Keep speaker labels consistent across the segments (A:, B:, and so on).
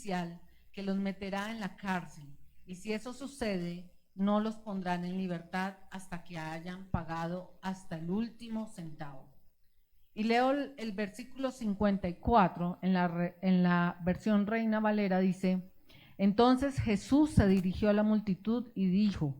A: oficial que los meterá en la cárcel, y si eso sucede, no los pondrán en libertad hasta que hayan pagado hasta el último centavo. Y leo el versículo 54 en la versión Reina Valera, dice: entonces Jesús se dirigió a la multitud y dijo: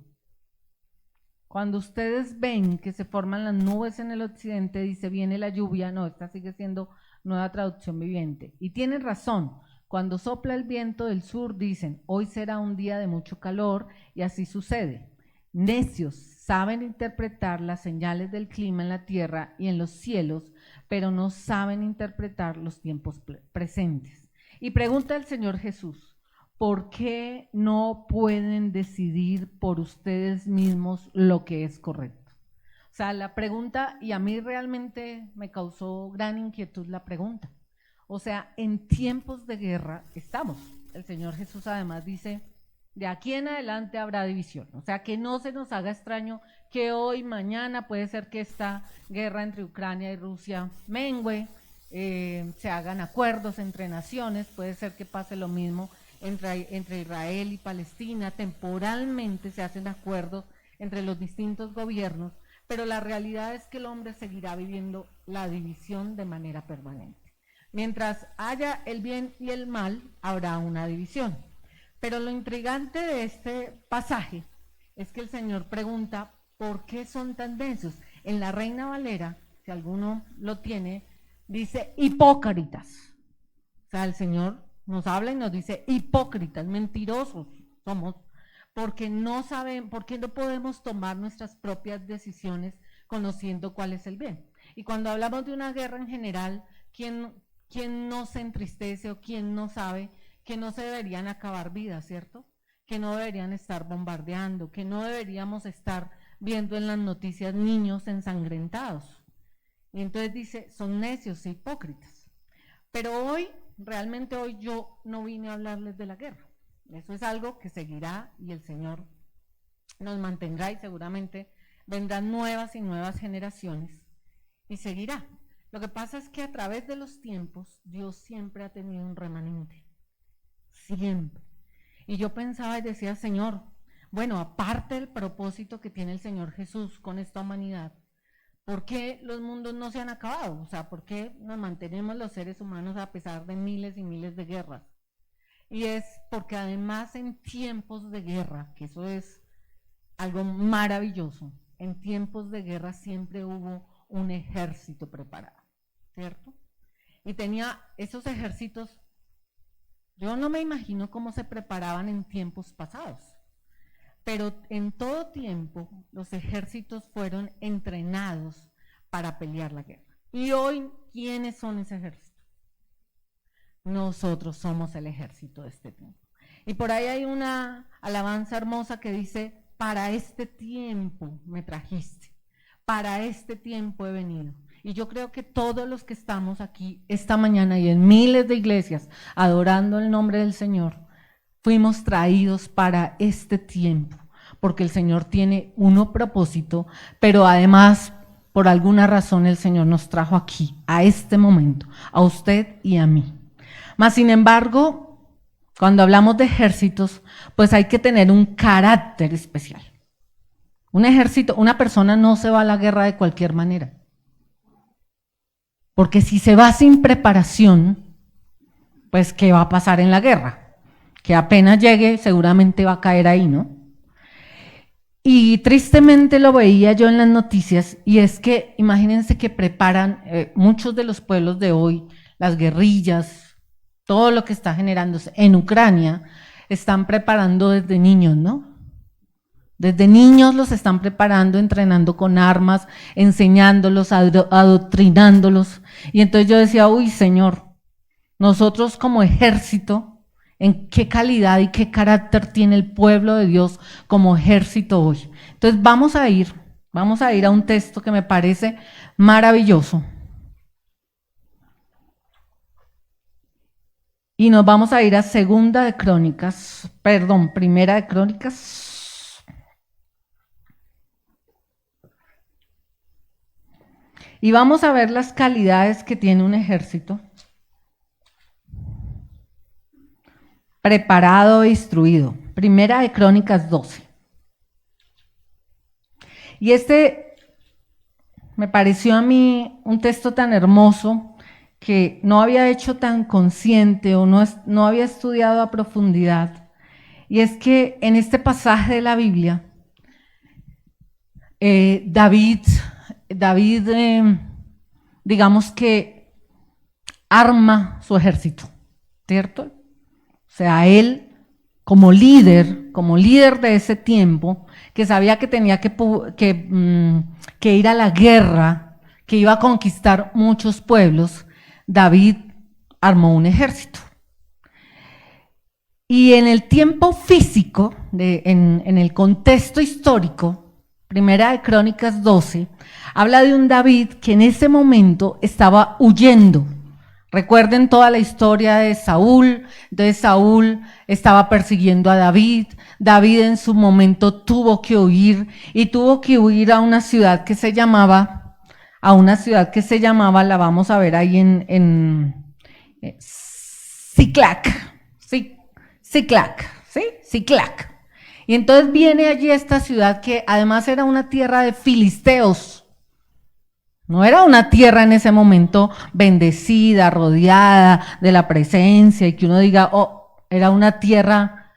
A: cuando ustedes ven que se forman las nubes en el occidente, dice, viene la lluvia. No, esta sigue siendo Nueva Traducción Viviente. Y tienen razón, cuando sopla el viento del sur, dicen, hoy será un día de mucho calor, y así sucede. Necios, saben interpretar las señales del clima en la tierra y en los cielos, pero no saben interpretar los tiempos presentes. Y pregunta el Señor Jesús: ¿por qué no pueden decidir por ustedes mismos lo que es correcto? O sea, la pregunta, y a mí realmente me causó gran inquietud la pregunta. O sea, en tiempos de guerra estamos. El Señor Jesús además dice, de aquí en adelante habrá división. O sea, que no se nos haga extraño que hoy, mañana, puede ser que esta guerra entre Ucrania y Rusia mengüe, se hagan acuerdos entre naciones, puede ser que pase lo mismo entre Israel y Palestina, temporalmente se hacen acuerdos entre los distintos gobiernos, pero la realidad es que el hombre seguirá viviendo la división de manera permanente. Mientras haya el bien y el mal, habrá una división. Pero lo intrigante de este pasaje es que el Señor pregunta, ¿por qué son tan densos? En la Reina Valera, si alguno lo tiene, dice hipócritas. O sea, el Señor nos habla y nos dice hipócritas, mentirosos somos, porque no saben, porque no podemos tomar nuestras propias decisiones conociendo cuál es el bien. Y cuando hablamos de una guerra en general, ¿quién no se entristece o quién no sabe que no se deberían acabar vidas, cierto? Que no deberían estar bombardeando, que no deberíamos estar viendo en las noticias niños ensangrentados. Y entonces dice, son necios e hipócritas. Pero hoy, realmente hoy yo no vine a hablarles de la guerra. Eso es algo que seguirá y el Señor nos mantendrá y seguramente vendrán nuevas y nuevas generaciones y seguirá. Lo que pasa es que a través de los tiempos Dios siempre ha tenido un remanente, siempre. Y yo pensaba y decía, Señor, bueno, aparte del propósito que tiene el Señor Jesús con esta humanidad, ¿por qué los mundos no se han acabado? O sea, ¿por qué nos mantenemos los seres humanos a pesar de miles y miles de guerras? Y es porque además en tiempos de guerra, que eso es algo maravilloso, en tiempos de guerra siempre hubo un ejército preparado, ¿cierto? Y tenía esos ejércitos, yo no me imagino cómo se preparaban en tiempos pasados, pero en todo tiempo los ejércitos fueron entrenados para pelear la guerra. Y hoy, ¿quiénes son ese ejército? Nosotros somos el ejército de este tiempo. Y por ahí hay una alabanza hermosa que dice, para este tiempo me trajiste, para este tiempo he venido. Y yo creo que todos los que estamos aquí esta mañana y en miles de iglesias adorando el nombre del Señor, fuimos traídos para este tiempo, porque el Señor tiene un propósito, pero además, por alguna razón, el Señor nos trajo aquí, a este momento, a usted y a mí. Mas, sin embargo, cuando hablamos de ejércitos, pues hay que tener un carácter especial. Un ejército, una persona no se va a la guerra de cualquier manera. Porque si se va sin preparación, pues ¿qué va a pasar en la guerra? Que apenas llegue seguramente va a caer ahí, ¿no? Y tristemente lo veía yo en las noticias, y es que imagínense que preparan muchos de los pueblos de hoy, las guerrillas, todo lo que está generándose en Ucrania, están preparando desde niños, ¿no? Desde niños los están preparando, entrenando con armas, enseñándolos, adoctrinándolos. Y entonces yo decía, uy, Señor, nosotros como ejército, ¿en qué calidad y qué carácter tiene el pueblo de Dios como ejército hoy? Entonces vamos a ir a un texto que me parece maravilloso. Y nos vamos a ir a Primera de Crónicas. Y vamos a ver las calidades que tiene un ejército. preparado e instruido. Primera de Crónicas 12. Y este me pareció a mí un texto tan hermoso que no había hecho tan consciente o no había estudiado a profundidad. Y es que en este pasaje de la Biblia, David, digamos que arma su ejército, ¿cierto? O sea, él como líder de ese tiempo, que sabía que tenía que ir a la guerra, que iba a conquistar muchos pueblos, David armó un ejército. Y en el tiempo físico, en el contexto histórico, Primera de Crónicas 12, habla de un David que en ese momento estaba huyendo. Recuerden toda la historia de Saúl. Entonces Saúl estaba persiguiendo a David. David en su momento tuvo que huir y tuvo que huir a una ciudad que se llamaba, la vamos a ver ahí en Siclac, Siclac. Y entonces viene allí esta ciudad que además era una tierra de filisteos. No era una tierra en ese momento bendecida, rodeada de la presencia y que uno diga, oh, era una tierra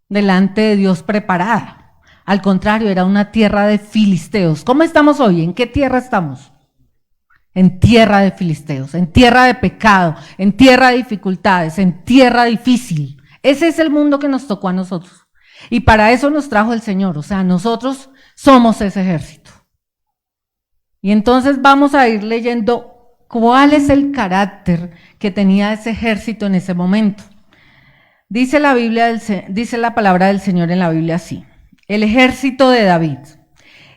A: delante de Dios preparada. Al contrario, era una tierra de filisteos. ¿Cómo estamos hoy? ¿En qué tierra estamos? En tierra de filisteos, en tierra de pecado, en tierra de dificultades, en tierra difícil. Ese es el mundo que nos tocó a nosotros. Y para eso nos trajo el Señor. O sea, nosotros somos ese ejército. Y entonces vamos a ir leyendo cuál es el carácter que tenía ese ejército en ese momento. Dice la palabra del Señor en la Biblia así: el ejército de David.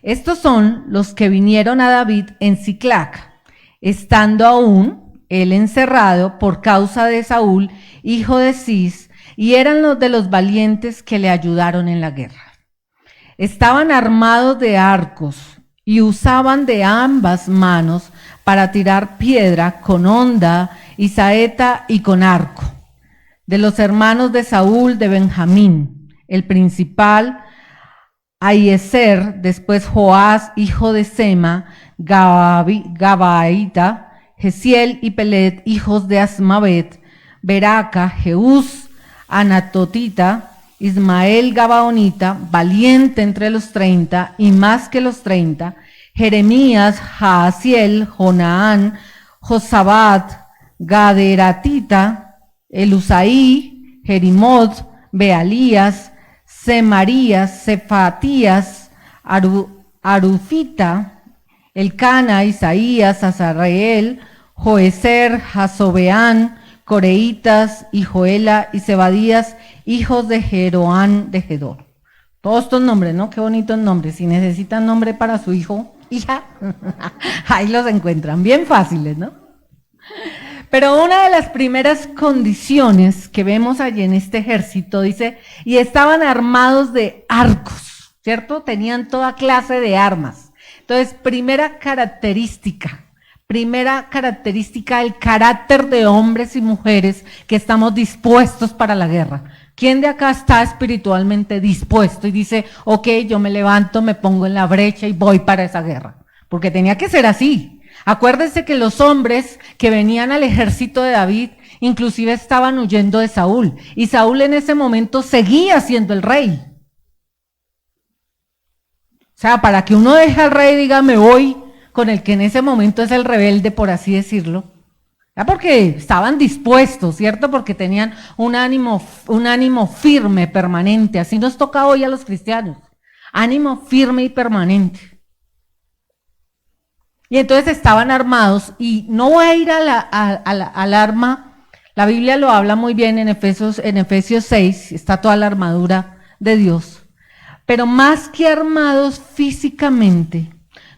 A: Estos son los que vinieron a David en Siclac, estando aún él encerrado por causa de Saúl, hijo de Cis, y eran los de los valientes que le ayudaron en la guerra. Estaban armados de arcos y usaban de ambas manos para tirar piedra con honda y saeta y con arco. De los hermanos de Saúl, de Benjamín, el principal, Ahiezer, después Joás, hijo de Sema, Gabaita, Gesiel y Pelet, hijos de Asmavet, Beraca, Jeús, Anatotita, Ismael Gabaonita, valiente entre los 30 y más que los 30, Jeremías, Jaasiel, Jonaán, Josabat, Gaderatita, Elusaí, Jerimot, Bealías, Semarías, Cefatías, Arufita, Elcana, Isaías, Azarreel, Joezer, Jasobeán, Coreitas y Joela y Zebadías, hijos de Jeroán de Gedor. Todos estos nombres, ¿no? Qué bonitos nombres. Si necesitan nombre para su hijo, hija, ahí los encuentran, bien fáciles, ¿no? Pero una de las primeras condiciones que vemos allí en este ejército dice, y estaban armados de arcos, ¿cierto? Tenían toda clase de armas. Entonces, primera característica, el carácter de hombres y mujeres que estamos dispuestos para la guerra. ¿Quién de acá está espiritualmente dispuesto y dice, ok, yo me levanto, me pongo en la brecha y voy para esa guerra? Porque tenía que ser así. Acuérdense que los hombres que venían al ejército de David inclusive estaban huyendo de Saúl, y Saúl en ese momento seguía siendo el rey. O sea, para que uno deje al rey y diga, me voy con el que en ese momento es el rebelde, por así decirlo, ya porque estaban dispuestos, ¿cierto? Porque tenían un ánimo firme, permanente. Así nos toca hoy a los cristianos, ánimo firme y permanente. Y entonces estaban armados, y no voy a ir al arma, la Biblia lo habla muy bien en Efesios 6, está toda la armadura de Dios, pero más que armados físicamente,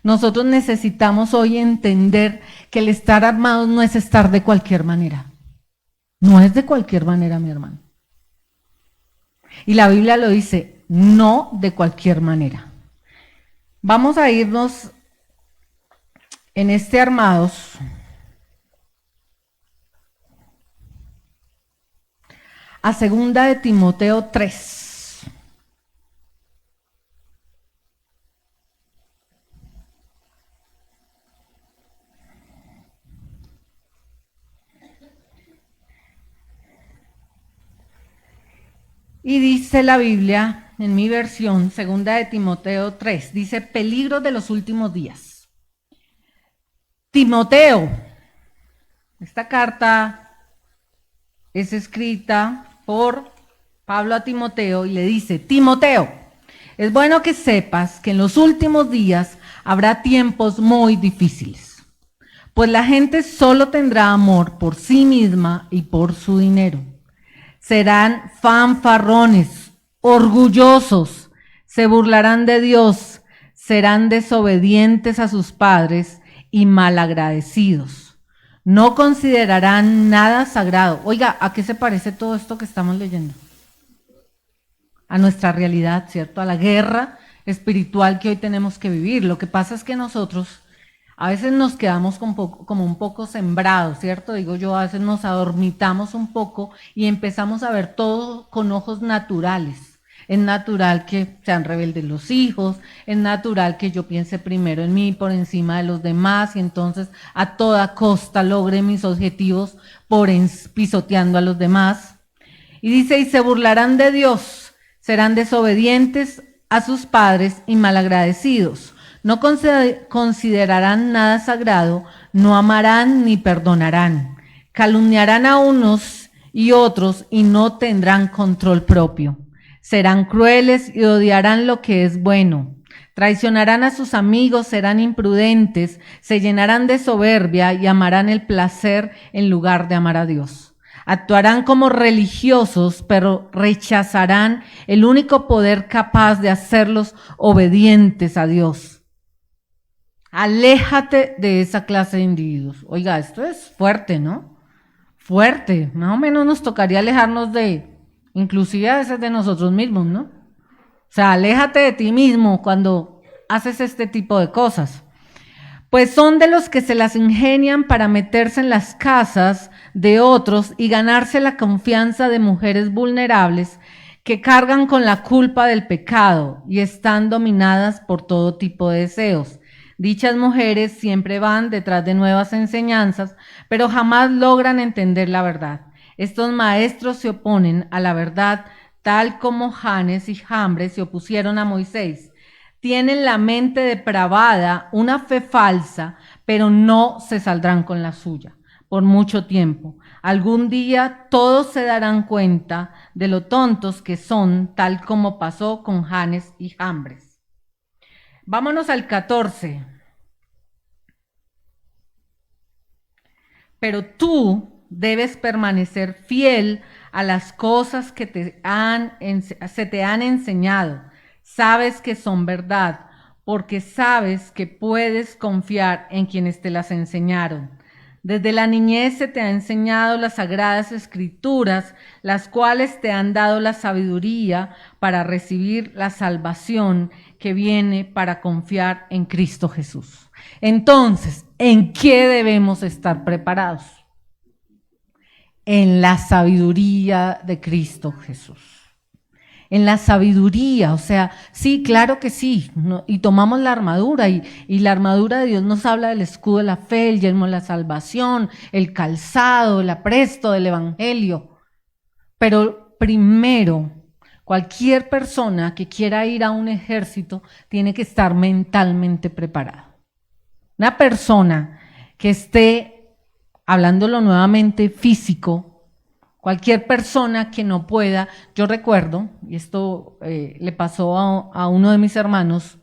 A: nosotros necesitamos hoy entender que el estar armados no es estar de cualquier manera. No es de cualquier manera, mi hermano. Y la Biblia lo dice, no de cualquier manera. Vamos a irnos en este armados a 2 de Timoteo 3. Y dice la Biblia, en mi versión, 2 de Timoteo 3, dice, peligro de los últimos días. Timoteo, esta carta es escrita por Pablo a Timoteo y le dice, Timoteo, es bueno que sepas que en los últimos días habrá tiempos muy difíciles, pues la gente solo tendrá amor por sí misma y por su dinero. Serán fanfarrones, orgullosos, se burlarán de Dios, serán desobedientes a sus padres y malagradecidos. No considerarán nada sagrado. Oiga, ¿a qué se parece todo esto que estamos leyendo? A nuestra realidad, ¿cierto? A la guerra espiritual que hoy tenemos que vivir. Lo que pasa es que nosotros a veces nos quedamos como un poco sembrados, ¿cierto? Digo yo, a veces nos adormitamos un poco y empezamos a ver todo con ojos naturales. Es natural que sean rebeldes los hijos, es natural que yo piense primero en mí por encima de los demás y entonces a toda costa logre mis objetivos pisoteando a los demás. Y dice, y se burlarán de Dios, serán desobedientes a sus padres y malagradecidos. No considerarán nada sagrado, no amarán ni perdonarán. Calumniarán a unos y otros y no tendrán control propio. Serán crueles y odiarán lo que es bueno. Traicionarán a sus amigos, serán imprudentes, se llenarán de soberbia y amarán el placer en lugar de amar a Dios. Actuarán como religiosos, pero rechazarán el único poder capaz de hacerlos obedientes a Dios. Aléjate de esa clase de individuos. Oiga, esto es fuerte, ¿no? Fuerte. Más o menos nos tocaría alejarnos inclusive a veces de nosotros mismos, ¿no? O sea, aléjate de ti mismo cuando haces este tipo de cosas. Pues son de los que se las ingenian para meterse en las casas de otros y ganarse la confianza de mujeres vulnerables que cargan con la culpa del pecado y están dominadas por todo tipo de deseos. Dichas mujeres siempre van detrás de nuevas enseñanzas, pero jamás logran entender la verdad. Estos maestros se oponen a la verdad, tal como Janes y Jambres se opusieron a Moisés. Tienen la mente depravada, una fe falsa, pero no se saldrán con la suya por mucho tiempo. Algún día todos se darán cuenta de lo tontos que son, tal como pasó con Janes y Jambres. Vámonos al 14. Pero tú debes permanecer fiel a las cosas que se te han enseñado. Sabes que son verdad, porque sabes que puedes confiar en quienes te las enseñaron. Desde la niñez se te ha enseñado las sagradas escrituras, las cuales te han dado la sabiduría para recibir la salvación que viene para confiar en Cristo Jesús. Entonces, ¿en qué debemos estar preparados? En la sabiduría de Cristo Jesús. En la sabiduría, o sea, sí, claro que sí, ¿no? Y tomamos la armadura y la armadura de Dios nos habla del escudo de la fe, el yelmo de la salvación, el calzado, el apresto del evangelio. Pero primero, cualquier persona que quiera ir a un ejército tiene que estar mentalmente preparada. Una persona que esté, hablándolo nuevamente, físico, cualquier persona que no pueda, yo recuerdo, y esto le pasó a uno de mis hermanos,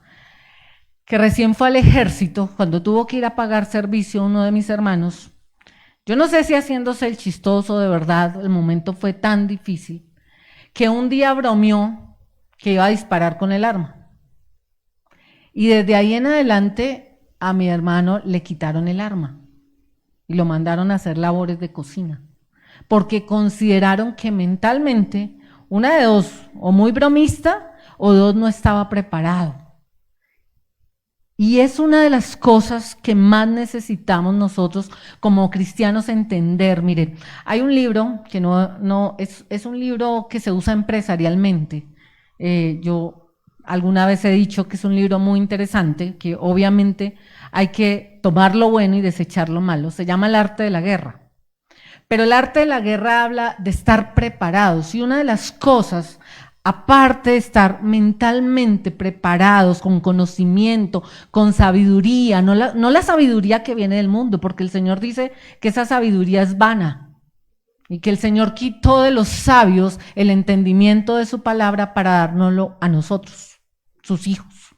A: que recién fue al ejército, cuando tuvo que ir a pagar servicio uno de mis hermanos, yo no sé si haciéndose el chistoso de verdad, el momento fue tan difícil, que un día bromeó que iba a disparar con el arma. Y desde ahí en adelante a mi hermano le quitaron el arma y lo mandaron a hacer labores de cocina, porque consideraron que mentalmente, una de dos, o muy bromista, o dos, no estaba preparado. Y es una de las cosas que más necesitamos nosotros como cristianos entender. Miren, hay un libro que es un libro que se usa empresarialmente. Yo alguna vez he dicho que es un libro muy interesante, que obviamente hay que tomar lo bueno y desechar lo malo. Se llama El arte de la guerra. Pero el arte de la guerra habla de estar preparados, y una de las cosas, aparte de estar mentalmente preparados, con conocimiento, con sabiduría, no la sabiduría que viene del mundo, porque el Señor dice que esa sabiduría es vana, y que el Señor quitó de los sabios el entendimiento de su palabra para dárnoslo a nosotros, sus hijos.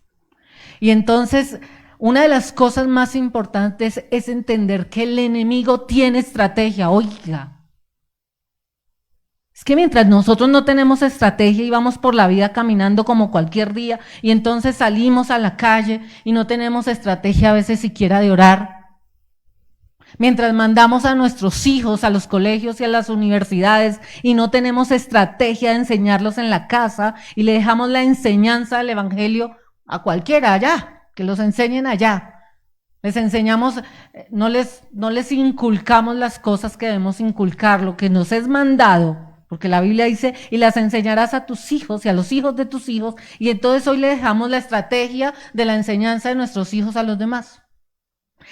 A: Y entonces, una de las cosas más importantes es entender que el enemigo tiene estrategia. Oiga, es que mientras nosotros no tenemos estrategia y vamos por la vida caminando como cualquier día, y entonces salimos a la calle y no tenemos estrategia a veces siquiera de orar, mientras mandamos a nuestros hijos a los colegios y a las universidades y no tenemos estrategia de enseñarlos en la casa y le dejamos la enseñanza del evangelio a cualquiera allá, que los enseñen allá. Les enseñamos, no les inculcamos las cosas que debemos inculcar, lo que nos es mandado, porque la Biblia dice, y las enseñarás a tus hijos y a los hijos de tus hijos, y entonces hoy le dejamos la estrategia de la enseñanza de nuestros hijos a los demás.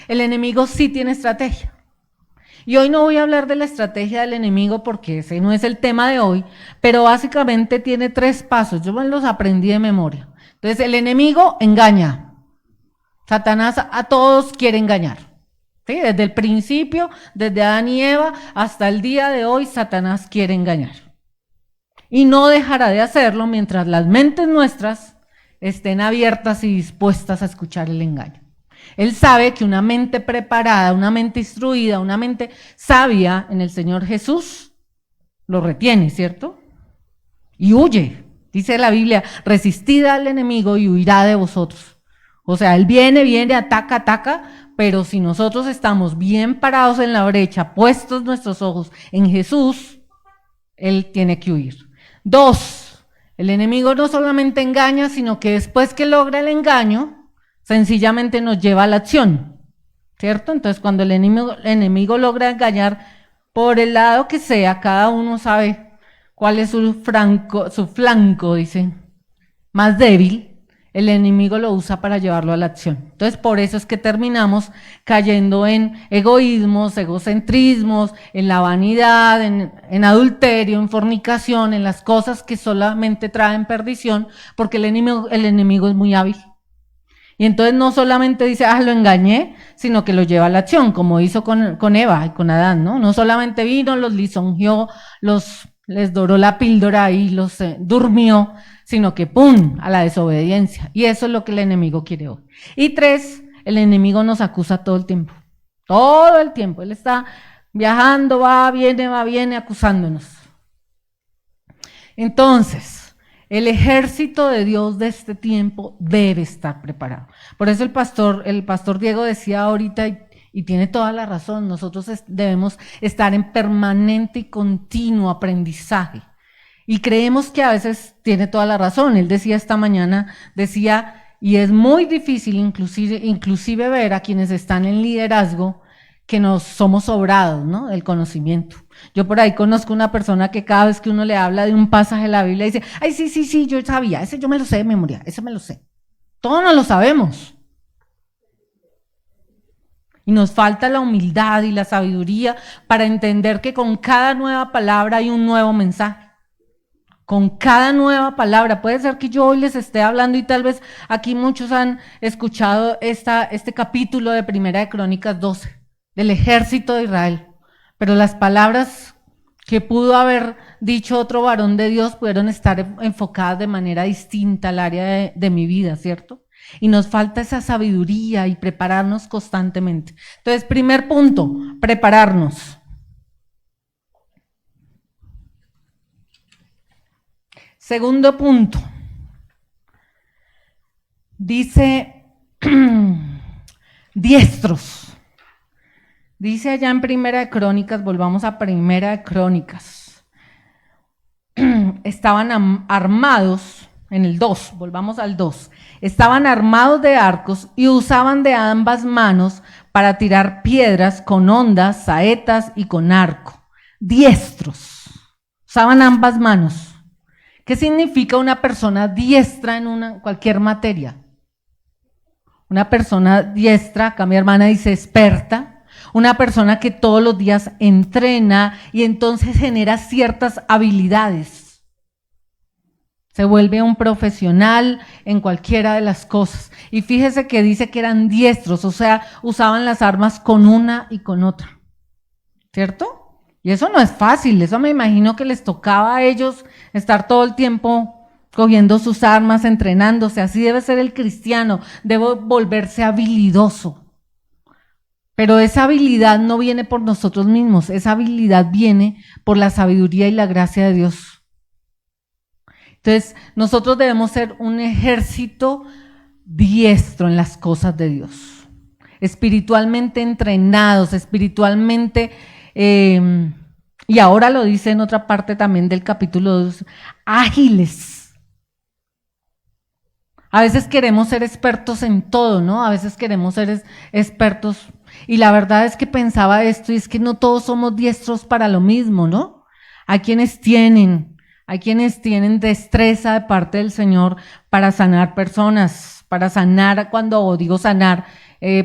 A: El enemigo sí tiene estrategia. Y hoy no voy a hablar de la estrategia del enemigo porque ese no es el tema de hoy, pero básicamente tiene 3 pasos, yo me los aprendí de memoria. Entonces el enemigo engaña, Satanás a todos quiere engañar, ¿sí? Desde el principio, desde Adán y Eva hasta el día de hoy, Satanás quiere engañar. Y no dejará de hacerlo mientras las mentes nuestras estén abiertas y dispuestas a escuchar el engaño. Él sabe que una mente preparada, una mente instruida, una mente sabia en el Señor Jesús lo retiene, ¿cierto? Y huye. Dice la Biblia, resistid al enemigo y huirá de vosotros. O sea, él viene, ataca, pero si nosotros estamos bien parados en la brecha, puestos nuestros ojos en Jesús, él tiene que huir. 2, el enemigo no solamente engaña, sino que después que logra el engaño, sencillamente nos lleva a la acción, ¿cierto? Entonces, cuando el enemigo logra engañar por el lado que sea, cada uno sabe cuál es su flanco, dice, más débil, el enemigo lo usa para llevarlo a la acción. Entonces, por eso es que terminamos cayendo en egoísmos, egocentrismos, en la vanidad, en adulterio, en fornicación, en las cosas que solamente traen perdición, porque el enemigo es muy hábil. Y entonces no solamente dice, lo engañé, sino que lo lleva a la acción, como hizo con Eva y con Adán, ¿no? No solamente vino, los lisonjeó, les doró la píldora y los durmió, sino que ¡pum!, a la desobediencia. Y eso es lo que el enemigo quiere hoy. Y 3, el enemigo nos acusa todo el tiempo. Todo el tiempo. Él está viajando, va, viene, acusándonos. Entonces, el ejército de Dios de este tiempo debe estar preparado. Por eso el pastor Diego decía ahorita, y tiene toda la razón, nosotros debemos estar en permanente y continuo aprendizaje. Y creemos que a veces tiene toda la razón. Él decía esta mañana, y es muy difícil inclusive ver a quienes están en liderazgo que nos somos sobrados, ¿no?, del conocimiento. Yo por ahí conozco una persona que cada vez que uno le habla de un pasaje de la Biblia dice, ay, sí, yo sabía, ese yo me lo sé de memoria, ese me lo sé. Todos nos lo sabemos. Y nos falta la humildad y la sabiduría para entender que con cada nueva palabra hay un nuevo mensaje. Con cada nueva palabra. Puede ser que yo hoy les esté hablando y tal vez aquí muchos han escuchado este capítulo de Primera de Crónicas 12, del ejército de Israel. Pero las palabras que pudo haber dicho otro varón de Dios pudieron estar enfocadas de manera distinta al área de mi vida, ¿cierto? Y nos falta esa sabiduría y prepararnos constantemente. Entonces, primer punto, prepararnos. Segundo punto, dice diestros. Dice allá en Primera de Crónicas, volvamos a Primera de Crónicas, estaban armados en el 2, volvamos al 2. Estaban armados de arcos y usaban de ambas manos para tirar piedras con hondas, saetas y con arco. Diestros. Usaban ambas manos. ¿Qué significa una persona diestra en cualquier materia? Una persona diestra, acá mi hermana dice experta, una persona que todos los días entrena y entonces genera ciertas habilidades. Se vuelve un profesional en cualquiera de las cosas. Y fíjese que dice que eran diestros, o sea, usaban las armas con una y con otra. ¿Cierto? Y eso no es fácil, eso me imagino que les tocaba a ellos estar todo el tiempo cogiendo sus armas, entrenándose. Así debe ser el cristiano, debe volverse habilidoso. Pero esa habilidad no viene por nosotros mismos, esa habilidad viene por la sabiduría y la gracia de Dios. Entonces, nosotros debemos ser un ejército diestro en las cosas de Dios, espiritualmente entrenados, espiritualmente, y ahora lo dice en otra parte también del capítulo 2, ágiles. A veces queremos ser expertos en todo, ¿no? A veces queremos ser expertos, y la verdad es que pensaba esto, y es que no todos somos diestros para lo mismo, ¿no? Hay quienes tienen destreza de parte del Señor para sanar personas, para sanar, cuando digo sanar,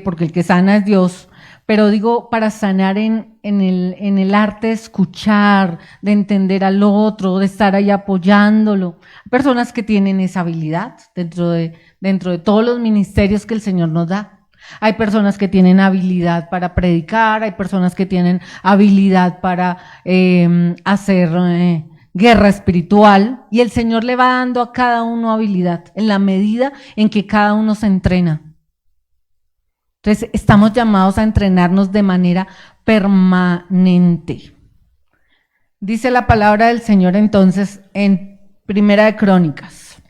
A: porque el que sana es Dios, pero digo para sanar en el arte de escuchar, de entender al otro, de estar ahí apoyándolo. Personas que tienen esa habilidad dentro de todos los ministerios que el Señor nos da. Hay personas que tienen habilidad para predicar, hay personas que tienen habilidad para hacer guerra espiritual, y el Señor le va dando a cada uno habilidad en la medida en que cada uno se entrena. Entonces estamos llamados a entrenarnos de manera permanente. Dice la palabra del Señor entonces en Primera de Crónicas: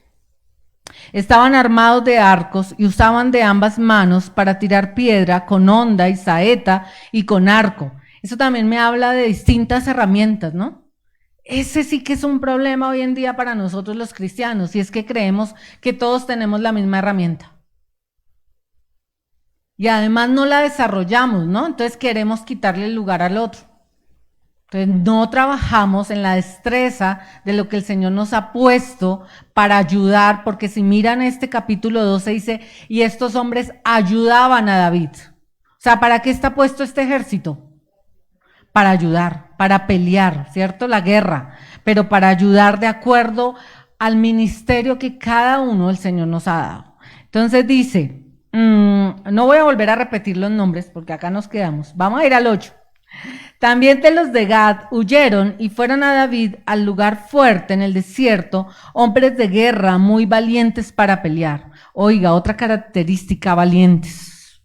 A: estaban armados de arcos y usaban de ambas manos para tirar piedra con honda y saeta y con arco. Eso también me habla de distintas herramientas, ¿no? Ese sí que es un problema hoy en día para nosotros los cristianos, y es que creemos que todos tenemos la misma herramienta. Y además no la desarrollamos, ¿no? Entonces queremos quitarle el lugar al otro. Entonces no trabajamos en la destreza de lo que el Señor nos ha puesto para ayudar, porque si miran este capítulo 12 dice, y estos hombres ayudaban a David. O sea, ¿para qué está puesto este ejército? Para ayudar, para pelear, ¿cierto? La guerra, pero para ayudar de acuerdo al ministerio que cada uno el Señor nos ha dado. Entonces dice, no voy a volver a repetir los nombres porque acá nos quedamos. Vamos a ir al 8. También de los de Gad huyeron y fueron a David al lugar fuerte en el desierto, hombres de guerra muy valientes para pelear. Oiga, otra característica, valientes.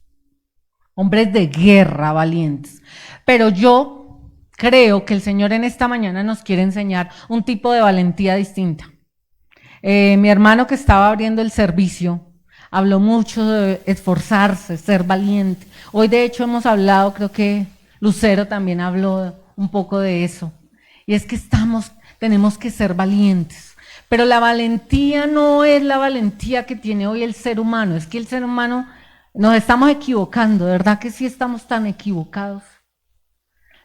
A: Hombres de guerra valientes. Pero yo creo que el Señor en esta mañana nos quiere enseñar un tipo de valentía distinta. Mi hermano que estaba abriendo el servicio habló mucho de esforzarse, ser valiente. Hoy de hecho hemos hablado, creo que Lucero también habló un poco de eso. Y es que tenemos que ser valientes. Pero la valentía no es la valentía que tiene hoy el ser humano. Es que el ser humano nos estamos equivocando, ¿de verdad que sí estamos tan equivocados?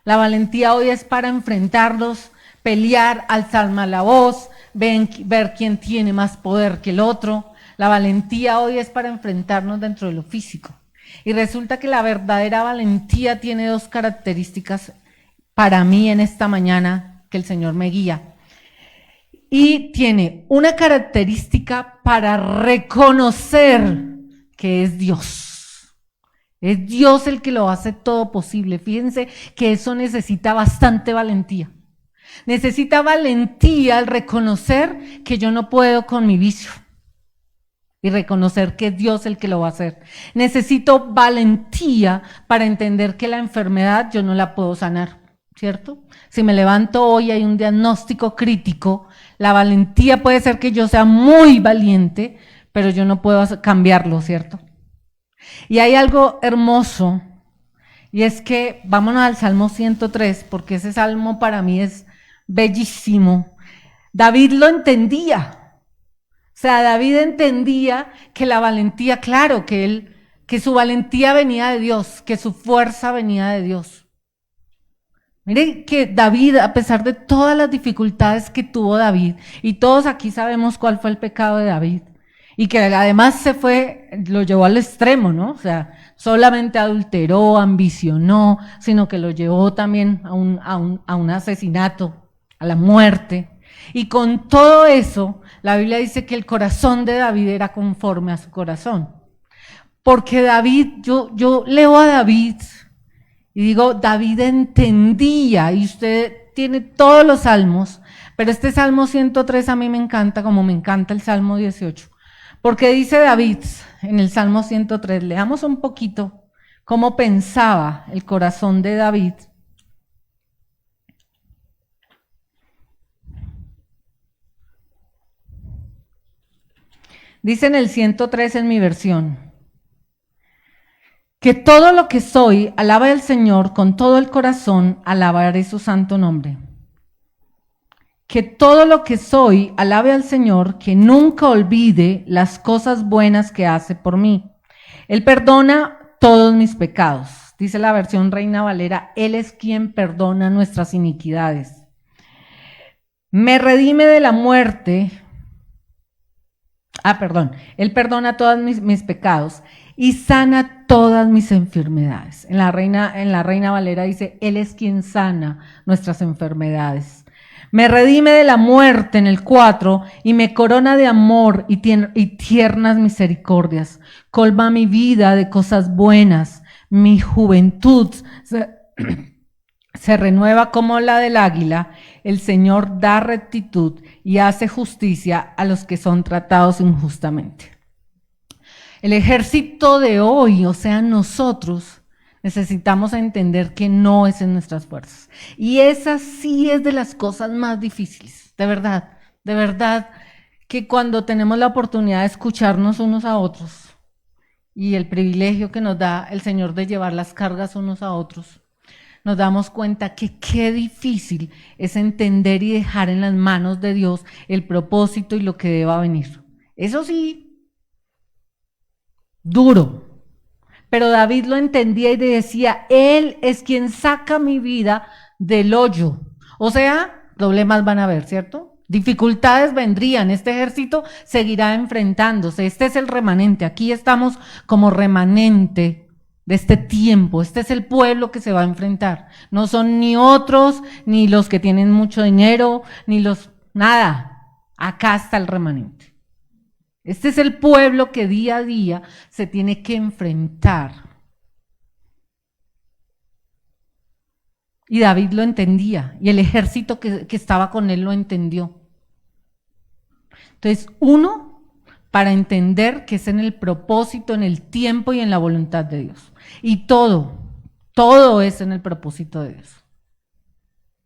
A: La valentía hoy es para enfrentarnos, pelear, alzar la voz, ver quién tiene más poder que el otro. La valentía hoy es para enfrentarnos dentro de lo físico. Y resulta que la verdadera valentía tiene dos características para mí en esta mañana que el Señor me guía. Y tiene una característica para reconocer que es Dios. Es Dios el que lo hace todo posible. Fíjense que eso necesita bastante valentía. Necesita valentía al reconocer que yo no puedo con mi vicio y reconocer que es Dios el que lo va a hacer. Necesito valentía para entender que la enfermedad yo no la puedo sanar, ¿cierto? Si me levanto hoy y hay un diagnóstico crítico, la valentía puede ser que yo sea muy valiente, pero yo no puedo cambiarlo, ¿cierto? Y hay algo hermoso, y es que vámonos al Salmo 103, porque ese salmo para mí es bellísimo. David lo entendía. sea, David entendía que la valentía, claro, que su valentía venía de Dios, que su fuerza venía de Dios. Mire que David, a pesar de todas las dificultades que tuvo David, y todos aquí sabemos cuál fue el pecado de David, y que además lo llevó al extremo, ¿no? O sea, solamente adulteró, ambicionó, sino que lo llevó también a un asesinato, a la muerte. Y con todo eso, la Biblia dice que el corazón de David era conforme a su corazón. Porque David, yo leo a David y digo, David entendía, y usted tiene todos los salmos, pero este Salmo 103 a mí me encanta, como me encanta el Salmo 18. Porque dice David en el Salmo 103, leamos un poquito cómo pensaba el corazón de David. Dice en el 103 en mi versión, que todo lo que soy, alabe al Señor, con todo el corazón, alabaré su santo nombre. Que todo lo que soy, alabe al Señor, que nunca olvide las cosas buenas que hace por mí. Él perdona todos mis pecados. Dice la versión Reina Valera, Él es quien perdona nuestras iniquidades. Me redime de la muerte. Él perdona todos mis pecados y sana todas mis enfermedades. En la Reina Valera dice, Él es quien sana nuestras enfermedades. Me redime de la muerte en el 4 y me corona de amor y tiernas misericordias. Colma mi vida de cosas buenas. Mi juventud se renueva como la del águila. El Señor da rectitud y hace justicia a los que son tratados injustamente. El ejército de hoy, o sea, nosotros, necesitamos entender que no es en nuestras fuerzas. Y esa sí es de las cosas más difíciles, de verdad, que cuando tenemos la oportunidad de escucharnos unos a otros y el privilegio que nos da el Señor de llevar las cargas unos a otros, nos damos cuenta que qué difícil es entender y dejar en las manos de Dios el propósito y lo que deba venir. Eso sí, duro. Pero David lo entendía y decía, Él es quien saca mi vida del hoyo. O sea, problemas van a haber, ¿cierto? Dificultades vendrían, este ejército seguirá enfrentándose, este es el remanente, aquí estamos como remanente de este tiempo, este es el pueblo que se va a enfrentar. No son ni otros, ni los que tienen mucho dinero, nada, acá está el remanente. Este es el pueblo que día a día se tiene que enfrentar. Y David lo entendía, y el ejército que estaba con él lo entendió. Entonces, uno, para entender que es en el propósito, en el tiempo y en la voluntad de Dios. Y todo es en el propósito de Dios.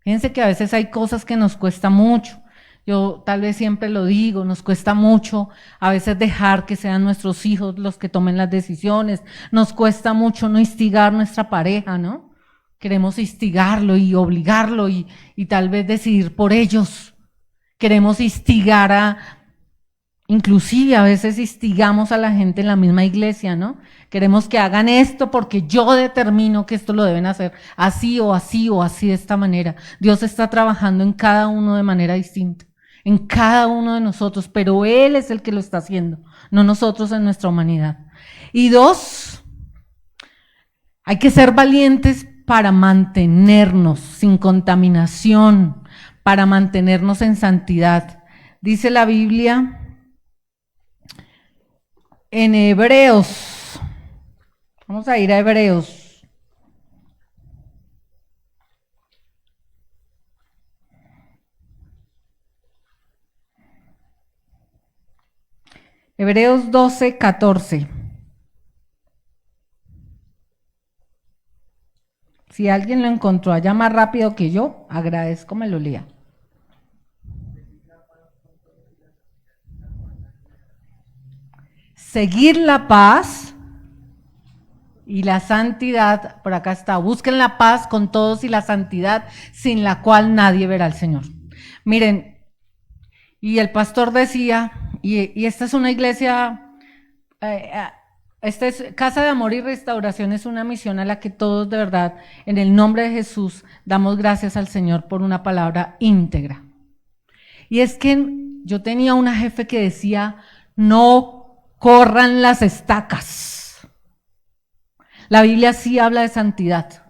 A: Fíjense que a veces hay cosas que nos cuesta mucho. Yo tal vez siempre lo digo, nos cuesta mucho a veces dejar que sean nuestros hijos los que tomen las decisiones, nos cuesta mucho no instigar a nuestra pareja, ¿no? Queremos instigarlo y obligarlo y tal vez decidir por ellos. Queremos instigar inclusive a veces instigamos a la gente en la misma iglesia, ¿no? Queremos que hagan esto porque yo determino que esto lo deben hacer así o así o así de esta manera. Dios está trabajando en cada uno de manera distinta, en cada uno de nosotros, pero Él es el que lo está haciendo, no nosotros en nuestra humanidad. Y dos, hay que ser valientes para mantenernos sin contaminación, para mantenernos en santidad. Dice la Biblia en Hebreos, vamos a ir a Hebreos. Hebreos 12, 14. Si alguien lo encontró allá más rápido que yo, agradezco me lo lea. Seguir la paz y la santidad, por acá está, busquen la paz con todos y la santidad sin la cual nadie verá al Señor. Miren, y el pastor decía, y esta es una iglesia, esta es Casa de Amor y Restauración, es una misión a la que todos de verdad, en el nombre de Jesús, damos gracias al Señor por una palabra íntegra. Y es que yo tenía una jefe que decía, no corran las estacas. La Biblia sí habla de santidad,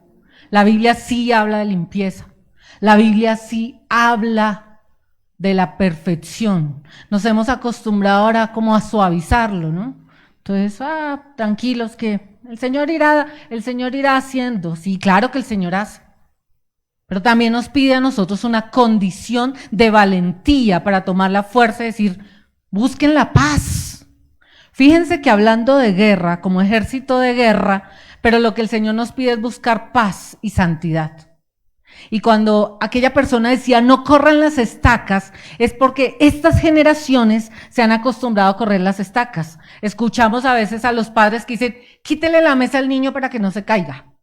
A: la Biblia sí habla de limpieza, la Biblia sí habla de la perfección. Nos hemos acostumbrado ahora como a suavizarlo, ¿no? Entonces, tranquilos que el Señor irá haciendo. Sí, claro que el Señor hace. Pero también nos pide a nosotros una condición de valentía para tomar la fuerza y decir, busquen la paz. Fíjense que hablando de guerra, como ejército de guerra, pero lo que el Señor nos pide es buscar paz y santidad. Y cuando aquella persona decía no corran las estacas, es porque estas generaciones se han acostumbrado a correr las estacas. Escuchamos a veces a los padres que dicen, quítele la mesa al niño para que no se caiga.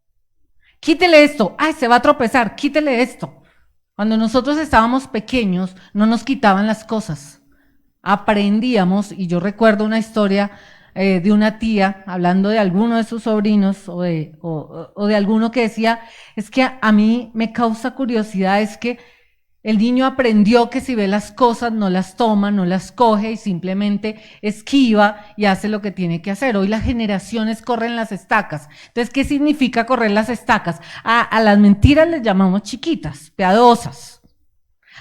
A: Quítele esto, se va a tropezar, quítele esto. Cuando nosotros estábamos pequeños, no nos quitaban las cosas. Aprendíamos, y yo recuerdo una historia de una tía hablando de alguno de sus sobrinos o de alguno que decía, es que a mí me causa curiosidad, es que el niño aprendió que si ve las cosas no las toma, no las coge y simplemente esquiva y hace lo que tiene que hacer. Hoy las generaciones corren las estacas. Entonces, ¿qué significa correr las estacas? A las mentiras les llamamos chiquitas, piadosas.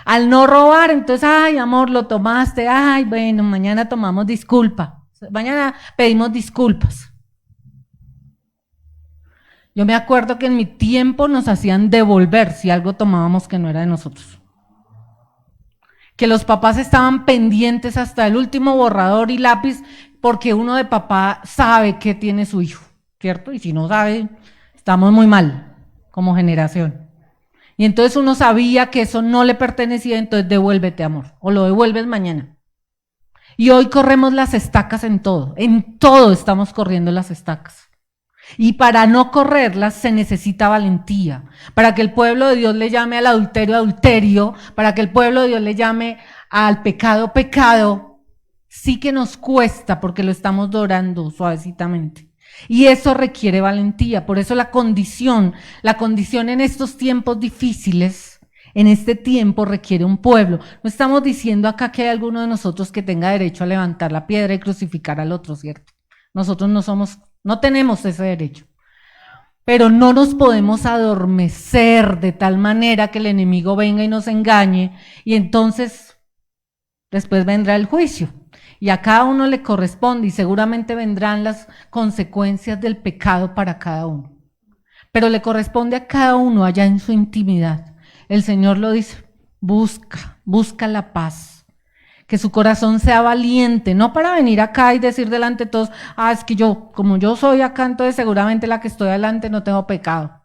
A: Al no robar, entonces, ay amor, lo tomaste, ay bueno, mañana tomamos disculpa. Mañana pedimos disculpas. Yo me acuerdo que en mi tiempo nos hacían devolver si algo tomábamos que no era de nosotros. Que los papás estaban pendientes hasta el último borrador y lápiz porque uno de papá sabe qué tiene su hijo, ¿cierto? Y si no sabe, estamos muy mal como generación. Y entonces uno sabía que eso no le pertenecía, entonces devuélvete, amor, o lo devuelves mañana. Y hoy corremos las estacas en todo estamos corriendo las estacas. Y para no correrlas se necesita valentía, para que el pueblo de Dios le llame al adulterio, adulterio, para que el pueblo de Dios le llame al pecado, pecado, sí que nos cuesta porque lo estamos dorando suavecitamente. Y eso requiere valentía, por eso la condición en estos tiempos difíciles, en este tiempo requiere un pueblo. No estamos diciendo acá que hay alguno de nosotros que tenga derecho a levantar la piedra y crucificar al otro, ¿cierto? Nosotros no tenemos ese derecho. Pero no nos podemos adormecer de tal manera que el enemigo venga y nos engañe y entonces después vendrá el juicio. Y a cada uno le corresponde y seguramente vendrán las consecuencias del pecado para cada uno. Pero le corresponde a cada uno allá en su intimidad. El Señor lo dice, busca la paz, que su corazón sea valiente, no para venir acá y decir delante de todos, es que como yo soy acá, entonces seguramente la que estoy adelante no tengo pecado.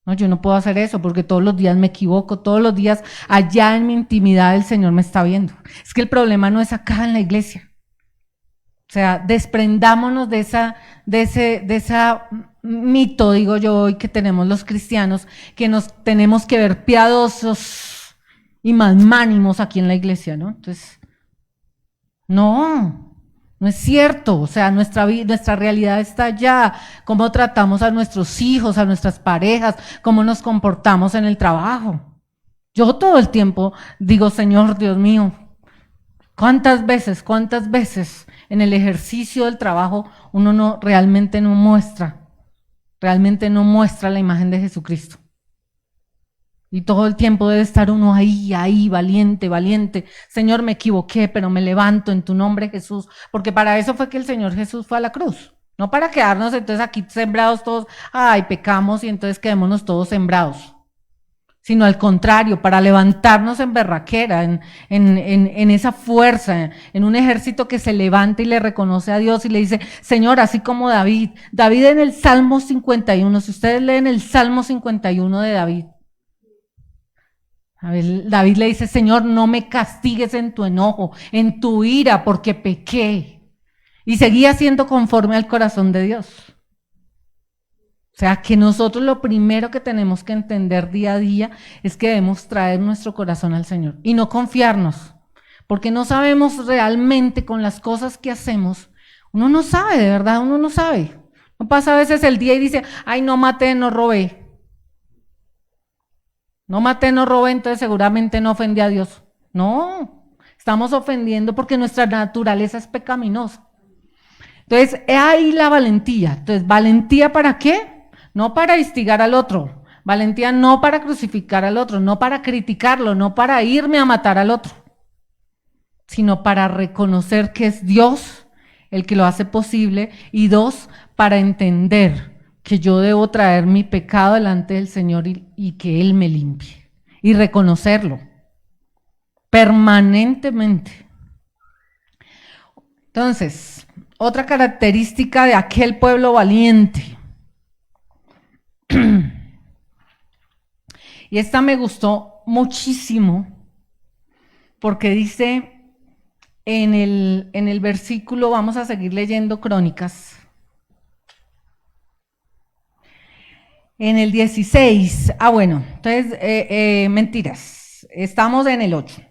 A: No, yo no puedo hacer eso porque todos los días me equivoco, todos los días allá en mi intimidad el Señor me está viendo. Es que el problema no es acá en la iglesia. O sea, desprendámonos de esa mito, digo yo, hoy que tenemos los cristianos, que nos tenemos que ver piadosos y magnánimos aquí en la iglesia, ¿no? Entonces, no es cierto. O sea, nuestra realidad está allá, cómo tratamos a nuestros hijos, a nuestras parejas, cómo nos comportamos en el trabajo. Yo todo el tiempo digo, Señor, Dios mío, ¿cuántas veces en el ejercicio del trabajo uno realmente no muestra la imagen de Jesucristo? Y todo el tiempo debe estar uno ahí, valiente. Señor, me equivoqué, pero me levanto en tu nombre, Jesús. Porque para eso fue que el Señor Jesús fue a la cruz. No para quedarnos entonces aquí sembrados todos, pecamos y entonces quedémonos todos sembrados. Sino al contrario, para levantarnos en berraquera, en esa fuerza, en un ejército que se levanta y le reconoce a Dios y le dice, Señor, así como David en el Salmo 51, si ustedes leen el Salmo 51 de David, David le dice, Señor, no me castigues en tu enojo, en tu ira, porque pequé. Y seguía siendo conforme al corazón de Dios. O sea, que nosotros lo primero que tenemos que entender día a día es que debemos traer nuestro corazón al Señor y no confiarnos. porque no sabemos realmente con las cosas que hacemos. Uno no sabe, de verdad, uno no sabe. No pasa a veces el día y dice, ay, no maté, no robé. No maté, no robé, entonces seguramente no ofendí a Dios. No, estamos ofendiendo porque nuestra naturaleza es pecaminosa. Entonces, ahí la valentía. Entonces, ¿valentía para qué? No para instigar al otro. Valentía no para crucificar al otro, no para criticarlo, no para irme a matar al otro, sino para reconocer que es Dios el que lo hace posible, y dos, para entender que yo debo traer mi pecado delante del Señor y que Él me limpie, y reconocerlo permanentemente. Entonces, otra característica de aquel pueblo valiente, y esta me gustó muchísimo, porque dice en el versículo, vamos a seguir leyendo Crónicas, en el 16, entonces, mentiras, estamos en el 8.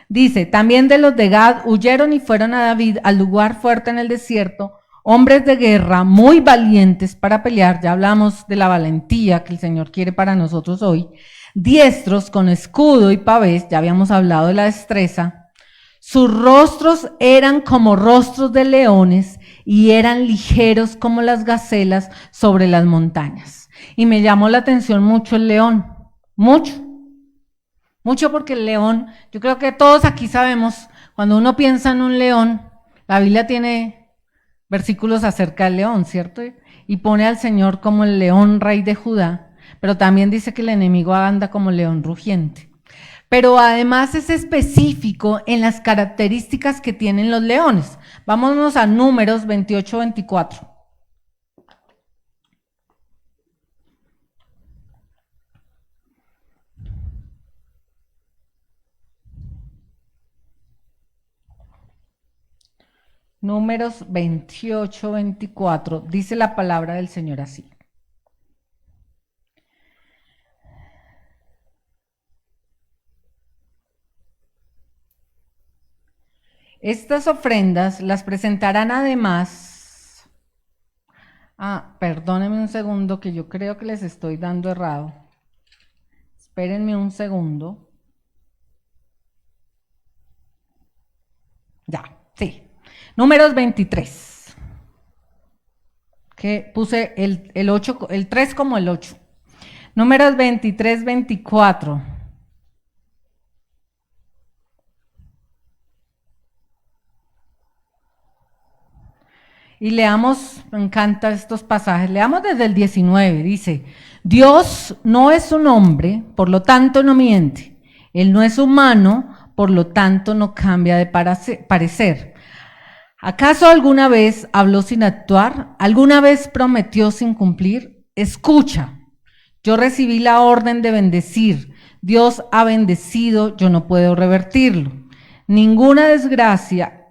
A: Dice, también de los de Gad huyeron y fueron a David al lugar fuerte en el desierto, hombres de guerra muy valientes para pelear, ya hablamos de la valentía que el Señor quiere para nosotros hoy, diestros con escudo y pavés, ya habíamos hablado de la destreza, sus rostros eran como rostros de leones y eran ligeros como las gacelas sobre las montañas. Y me llamó la atención mucho el león, mucho porque el león, yo creo que todos aquí sabemos, cuando uno piensa en un león, la Biblia tiene versículos acerca del león, ¿cierto? Y pone al Señor como el león rey de Judá, pero también dice que el enemigo anda como león rugiente. Pero además es específico en las características que tienen los leones. Vámonos a Números 28-24. Números 28-24, dice la palabra del Señor así. Estas ofrendas las presentarán además, perdónenme un segundo que yo creo que les estoy dando errado. Espérenme un segundo. Ya, sí. Números 23. Que puse el 8, el 3 como el 8. Números 23-24. Y leamos, me encantan estos pasajes, leamos desde el 19, dice, Dios no es un hombre, por lo tanto no miente, Él no es humano, por lo tanto no cambia de parecer. ¿Acaso alguna vez habló sin actuar? ¿Alguna vez prometió sin cumplir? Escucha, yo recibí la orden de bendecir, Dios ha bendecido, yo no puedo revertirlo. Ninguna desgracia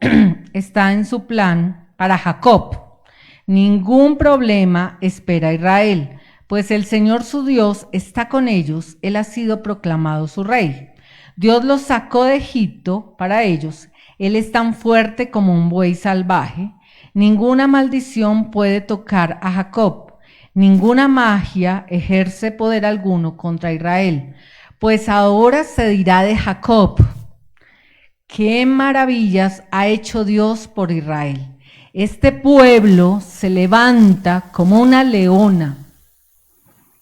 A: está en su plan para Jacob, ningún problema espera a Israel, pues el Señor su Dios está con ellos, Él ha sido proclamado su rey. Dios los sacó de Egipto para ellos, Él es tan fuerte como un buey salvaje, ninguna maldición puede tocar a Jacob, ninguna magia ejerce poder alguno contra Israel, pues ahora se dirá de Jacob, qué maravillas ha hecho Dios por Israel. Este pueblo se levanta como una leona,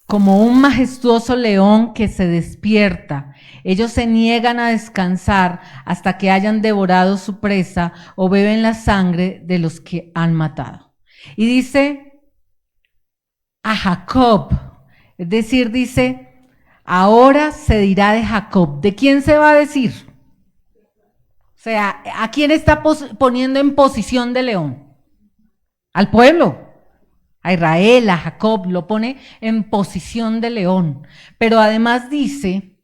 A: como un majestuoso león que se despierta. Ellos se niegan a descansar hasta que hayan devorado su presa o beben la sangre de los que han matado. Y dice a Jacob, es decir, dice, ahora se dirá de Jacob. ¿De quién se va a decir? O sea, ¿a quién está poniendo en posición de león? Al pueblo, a Israel, a Jacob, lo pone en posición de león. Pero además dice,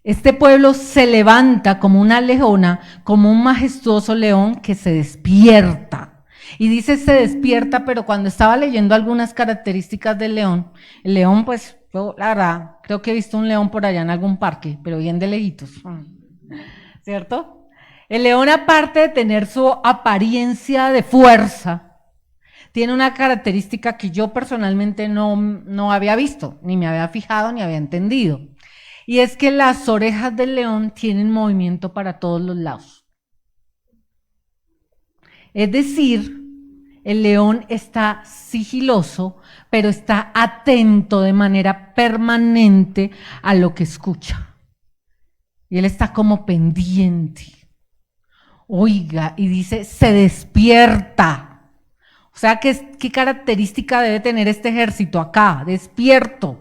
A: este pueblo se levanta como una leona, como un majestuoso león que se despierta. Y dice se despierta, pero cuando estaba leyendo algunas características del león, el león, pues, yo la verdad, creo que he visto un león por allá en algún parque, pero bien de lejitos. ¿cierto? El león, aparte de tener su apariencia de fuerza, tiene una característica que yo personalmente no había visto, ni me había fijado, ni había entendido. Y es que las orejas del león tienen movimiento para todos los lados. Es decir, el león está sigiloso, pero está atento de manera permanente a lo que escucha. Y él está como pendiente. Oiga, y dice, se despierta. O sea, ¿qué característica debe tener este ejército acá? Despierto.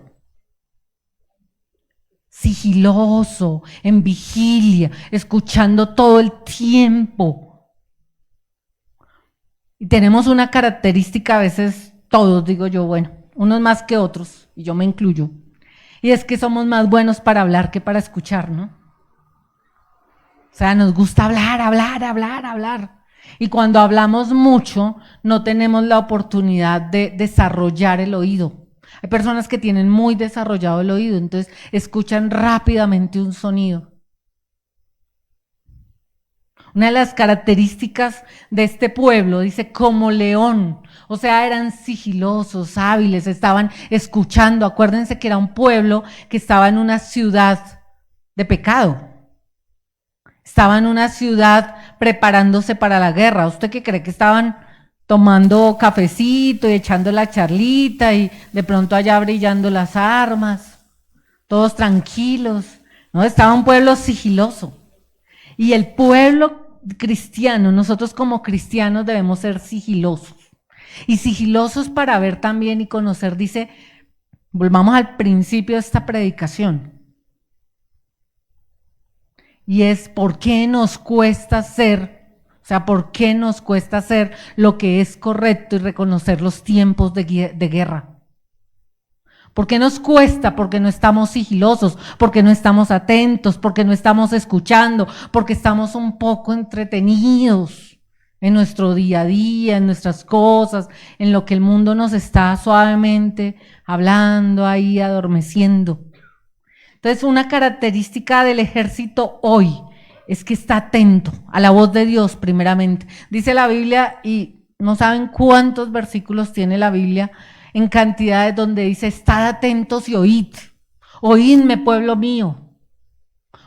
A: Sigiloso, en vigilia, escuchando todo el tiempo. Y tenemos una característica a veces, todos digo yo, bueno, unos más que otros, y yo me incluyo, y es que somos más buenos para hablar que para escuchar, ¿no? O sea, nos gusta hablar. Y cuando hablamos mucho, no tenemos la oportunidad de desarrollar el oído. Hay personas que tienen muy desarrollado el oído, entonces escuchan rápidamente un sonido. Una de las características de este pueblo, dice, como león, o sea, eran sigilosos, hábiles, estaban escuchando. Acuérdense que era un pueblo que estaba en una ciudad de pecado. Estaba en una ciudad preparándose para la guerra. ¿Usted qué cree? Que estaban tomando cafecito y echando la charlita y de pronto allá brillando las armas, todos tranquilos, ¿no? Estaba un pueblo sigiloso. Y el pueblo cristiano, nosotros como cristianos debemos ser sigilosos. Y sigilosos para ver también y conocer, dice, volvamos al principio de esta predicación. Y es por qué nos cuesta hacer, o sea, por qué nos cuesta hacer lo que es correcto y reconocer los tiempos de guerra. ¿Por qué nos cuesta? Porque no estamos sigilosos, porque no estamos atentos, porque no estamos escuchando, porque estamos un poco entretenidos en nuestro día a día, en nuestras cosas, en lo que el mundo nos está suavemente hablando ahí, adormeciendo. Entonces, una característica del ejército hoy es que está atento a la voz de Dios primeramente. Dice la Biblia, y no saben cuántos versículos tiene la Biblia, en cantidades donde dice, estad atentos y oíd. Oídme, pueblo mío.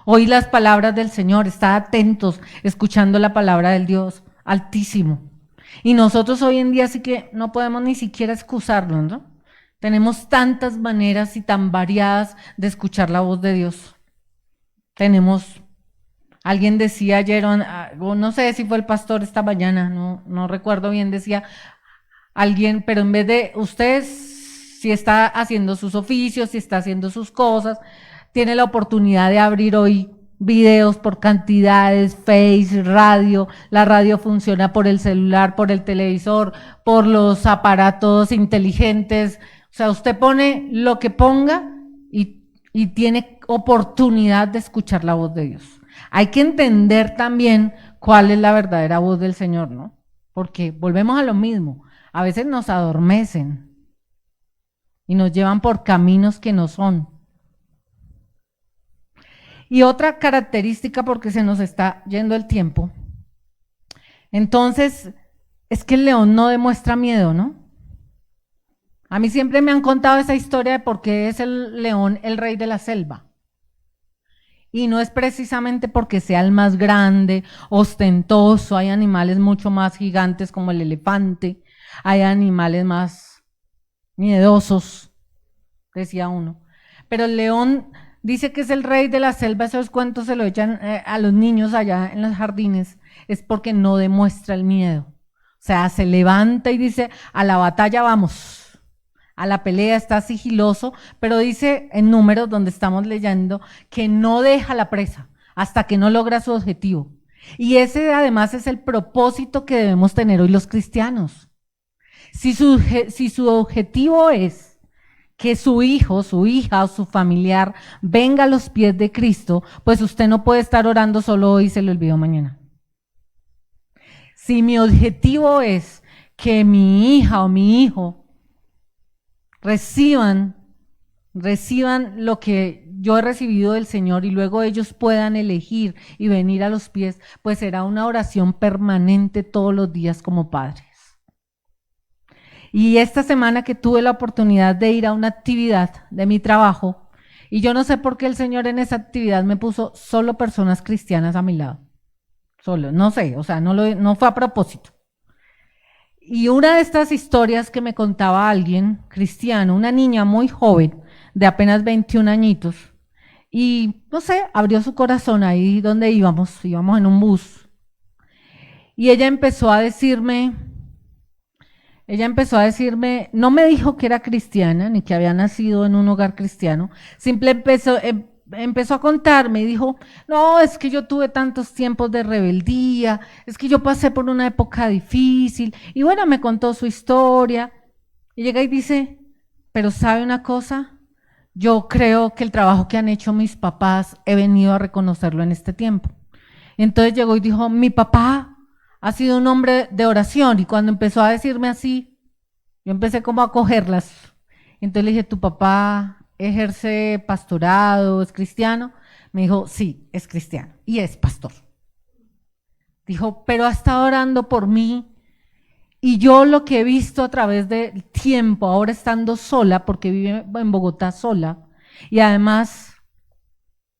A: Oíd las palabras del Señor, estad atentos, escuchando la palabra del Dios Altísimo. Y nosotros hoy en día sí que no podemos ni siquiera excusarnos, ¿no? Tenemos tantas maneras y tan variadas de escuchar la voz de Dios. Alguien decía ayer, no sé si fue el pastor esta mañana, no recuerdo bien, decía alguien, pero en vez de usted, si está haciendo sus oficios, si está haciendo sus cosas, tiene la oportunidad de abrir hoy videos por cantidades, Face, radio. La radio funciona por el celular, por el televisor, por los aparatos inteligentes. O sea, usted pone lo que ponga y tiene oportunidad de escuchar la voz de Dios. Hay que entender también cuál es la verdadera voz del Señor, ¿no? Porque volvemos a lo mismo. A veces nos adormecen y nos llevan por caminos que no son. Y otra característica, porque se nos está yendo el tiempo, entonces es que el león no demuestra miedo, ¿no? A mí siempre me han contado esa historia de por qué es el león el rey de la selva. Y no es precisamente porque sea el más grande, ostentoso, hay animales mucho más gigantes como el elefante, hay animales más miedosos, decía uno. Pero el león dice que es el rey de la selva, esos cuentos se lo echan a los niños allá en los jardines, es porque no demuestra el miedo. O sea, se levanta y dice, a la batalla vamos. A la pelea, está sigiloso, pero dice en Números, donde estamos leyendo, que no deja la presa hasta que no logra su objetivo. Y ese además es el propósito que debemos tener hoy los cristianos. Si su objetivo es que su hijo, su hija o su familiar venga a los pies de Cristo, pues usted no puede estar orando solo hoy y se le olvidó mañana. Si mi objetivo es que mi hija o mi hijo reciban lo que yo he recibido del Señor y luego ellos puedan elegir y venir a los pies, pues será una oración permanente todos los días como padres. Y esta semana que tuve la oportunidad de ir a una actividad de mi trabajo, y yo no sé por qué el Señor en esa actividad me puso solo personas cristianas a mi lado. Solo, no sé, o sea, no fue a propósito. Y una de estas historias que me contaba alguien cristiano, una niña muy joven, de apenas 21 añitos, y no sé, abrió su corazón ahí donde íbamos en un bus, y ella empezó a decirme, no me dijo que era cristiana, ni que había nacido en un hogar cristiano, empezó a contarme y dijo, no, es que yo tuve tantos tiempos de rebeldía, es que yo pasé por una época difícil, y bueno, me contó su historia, y llega y dice, pero ¿sabe una cosa? Yo creo que el trabajo que han hecho mis papás, he venido a reconocerlo en este tiempo. Entonces llegó y dijo, mi papá ha sido un hombre de oración, y cuando empezó a decirme así, yo empecé como a cogerlas. Entonces le dije, ¿tu papá ejerce pastorado, es cristiano? Me dijo, sí, es cristiano y es pastor. Dijo, pero ha estado orando por mí, y yo lo que he visto a través del tiempo, ahora estando sola, porque vive en Bogotá sola, y además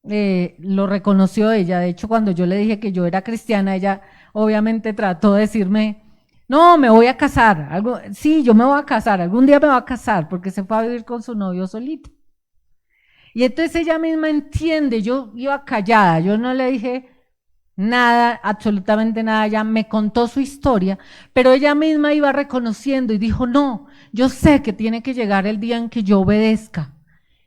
A: lo reconoció ella. De hecho, cuando yo le dije que yo era cristiana, ella obviamente trató de decirme, no, me voy a casar, sí, yo me voy a casar, algún día me voy a casar, porque se fue a vivir con su novio solito. Y entonces ella misma entiende, yo iba callada, yo no le dije nada, absolutamente nada, ella me contó su historia, pero ella misma iba reconociendo y dijo, no, yo sé que tiene que llegar el día en que yo obedezca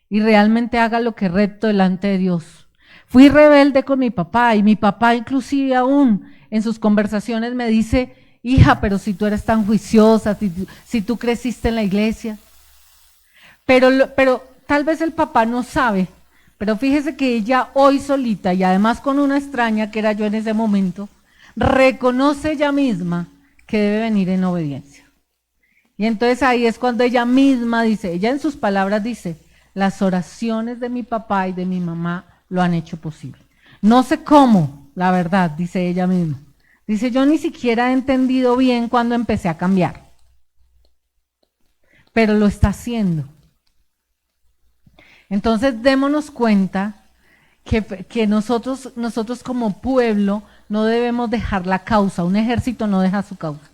A: y realmente haga lo que es recto delante de Dios. Fui rebelde con mi papá, y mi papá inclusive aún en sus conversaciones me dice, hija, pero si tú eres tan juiciosa, si tú creciste en la iglesia, pero tal vez el papá no sabe, pero fíjese que ella hoy solita, y además con una extraña que era yo en ese momento, reconoce ella misma que debe venir en obediencia. Y entonces ahí es cuando ella misma dice, ella en sus palabras dice, las oraciones de mi papá y de mi mamá lo han hecho posible. No sé cómo, la verdad, dice ella misma. Dice, yo ni siquiera he entendido bien cuando empecé a cambiar, pero lo está haciendo. Entonces démonos cuenta que nosotros como pueblo no debemos dejar la causa, un ejército no deja su causa.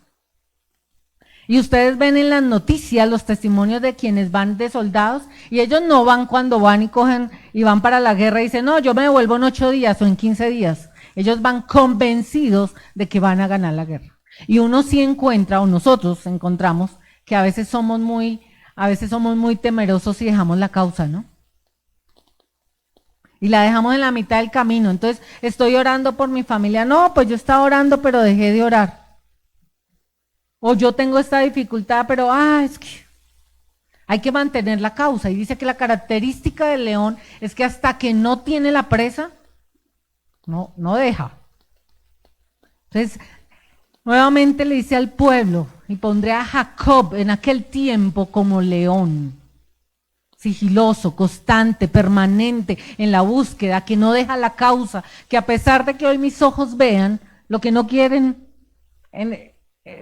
A: Y ustedes ven en las noticias los testimonios de quienes van de soldados, y ellos no van cuando van y cogen y van para la guerra y dicen, no, yo me devuelvo en 8 días o en 15 días. Ellos van convencidos de que van a ganar la guerra. Y uno sí encuentra, o nosotros encontramos, que a veces somos muy temerosos y dejamos la causa, ¿no? Y la dejamos en la mitad del camino. Entonces, estoy orando por mi familia. No, pues yo estaba orando, pero dejé de orar. O yo tengo esta dificultad, pero es que hay que mantener la causa. Y dice que la característica del león es que hasta que no tiene la presa, no deja. Entonces, nuevamente le dice al pueblo, y pondré a Jacob en aquel tiempo como león, sigiloso, constante, permanente en la búsqueda, que no deja la causa, que a pesar de que hoy mis ojos vean lo que no quieren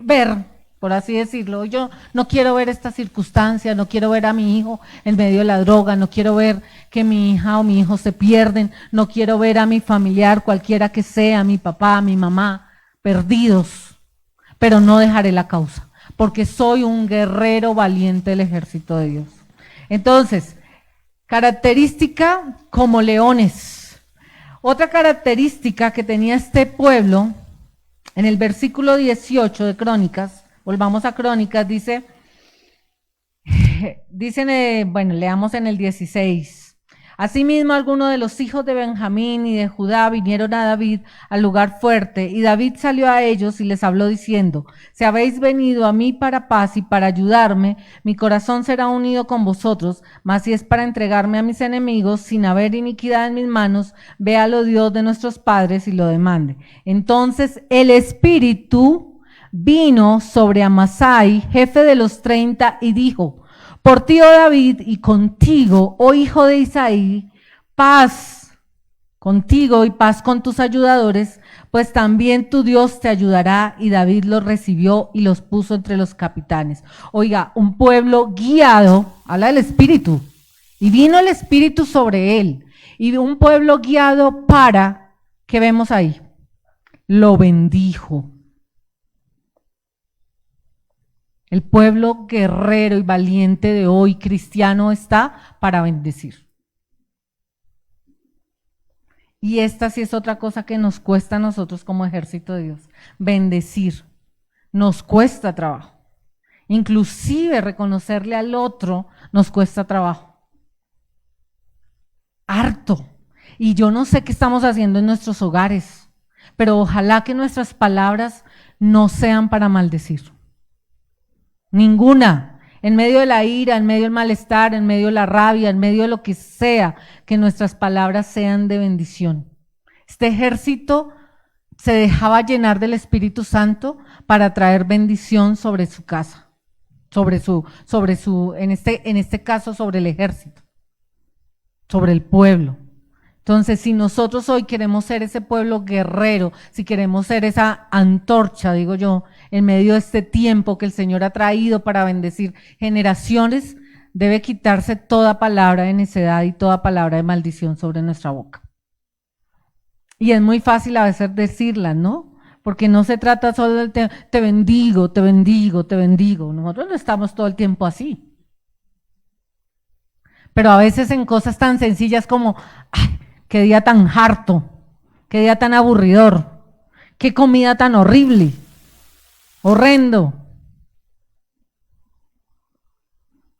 A: ver, por así decirlo, yo no quiero ver esta circunstancia, no quiero ver a mi hijo en medio de la droga, no quiero ver que mi hija o mi hijo se pierden, no quiero ver a mi familiar, cualquiera que sea, mi papá, mi mamá, perdidos, pero no dejaré la causa, porque soy un guerrero valiente del ejército de Dios. Entonces, característica como leones. Otra característica que tenía este pueblo, en el versículo 18 de Crónicas, volvamos a Crónicas, leamos en el 16. Asimismo, algunos de los hijos de Benjamín y de Judá vinieron a David al lugar fuerte, y David salió a ellos y les habló diciendo, si habéis venido a mí para paz y para ayudarme, mi corazón será unido con vosotros, mas si es para entregarme a mis enemigos, sin haber iniquidad en mis manos, véalo Dios de nuestros padres y lo demande. Entonces el Espíritu vino sobre Amasai, jefe de los 30, y dijo, por ti, oh David, y contigo, oh hijo de Isaí, paz contigo y paz con tus ayudadores, pues también tu Dios te ayudará. Y David los recibió y los puso entre los capitanes. Oiga, un pueblo guiado, habla del Espíritu, y vino el Espíritu sobre él. Y un pueblo guiado para, ¿qué vemos ahí? Lo bendijo. El pueblo guerrero y valiente de hoy, cristiano, está para bendecir. Y esta sí es otra cosa que nos cuesta a nosotros como ejército de Dios, bendecir. Nos cuesta trabajo. Inclusive reconocerle al otro nos cuesta trabajo. Harto. Y yo no sé qué estamos haciendo en nuestros hogares, pero ojalá que nuestras palabras no sean para maldecir. Ninguna. En medio de la ira, en medio del malestar, en medio de la rabia, en medio de lo que sea, que nuestras palabras sean de bendición. Este ejército se dejaba llenar del Espíritu Santo para traer bendición sobre su casa, en este caso sobre el ejército, sobre el pueblo. Entonces, si nosotros hoy queremos ser ese pueblo guerrero, si queremos ser esa antorcha, digo yo, en medio de este tiempo que el Señor ha traído para bendecir generaciones, debe quitarse toda palabra de necedad y toda palabra de maldición sobre nuestra boca. Y es muy fácil a veces decirla, ¿no? Porque no se trata solo del te bendigo, te bendigo, te bendigo. Nosotros no estamos todo el tiempo así. Pero a veces en cosas tan sencillas como, ay, qué día tan harto, qué día tan aburridor, qué comida tan horrible, horrendo.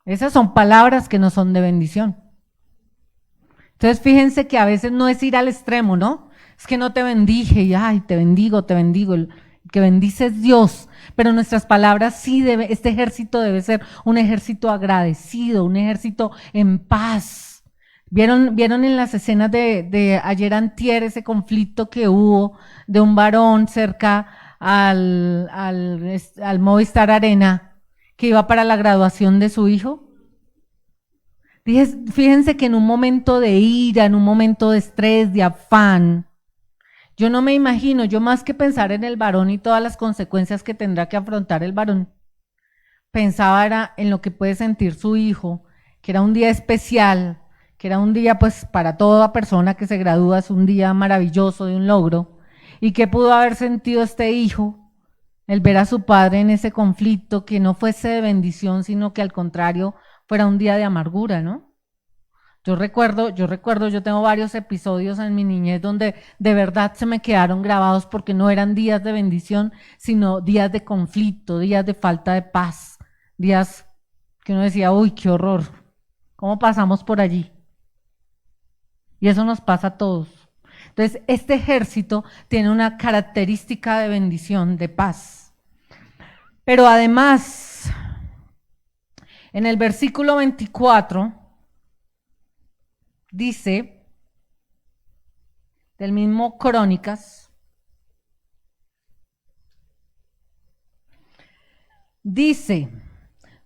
A: Esas son palabras que no son de bendición. Entonces fíjense que a veces no es ir al extremo, ¿no? Es que no te bendije y ay, te bendigo, el que bendice es Dios. Pero nuestras palabras sí este ejército debe ser un ejército agradecido, un ejército en paz. ¿Vieron en las escenas de ayer antier ese conflicto que hubo de un varón cerca al Movistar Arena que iba para la graduación de su hijo? Fíjense que en un momento de ira, en un momento de estrés, de afán, yo no me imagino, yo más que pensar en el varón y todas las consecuencias que tendrá que afrontar el varón, pensaba era en lo que puede sentir su hijo, que era un día especial, que era un día pues para toda persona que se gradúa, es un día maravilloso de un logro, y que pudo haber sentido este hijo, el ver a su padre en ese conflicto, que no fuese de bendición, sino que al contrario fuera un día de amargura, ¿no? Yo recuerdo, yo tengo varios episodios en mi niñez donde de verdad se me quedaron grabados porque no eran días de bendición, sino días de conflicto, días de falta de paz, días que uno decía, uy, qué horror, ¿cómo pasamos por allí? Y eso nos pasa a todos. Entonces, este ejército tiene una característica de bendición, de paz. Pero además, en el versículo 24, dice, del mismo Crónicas, dice,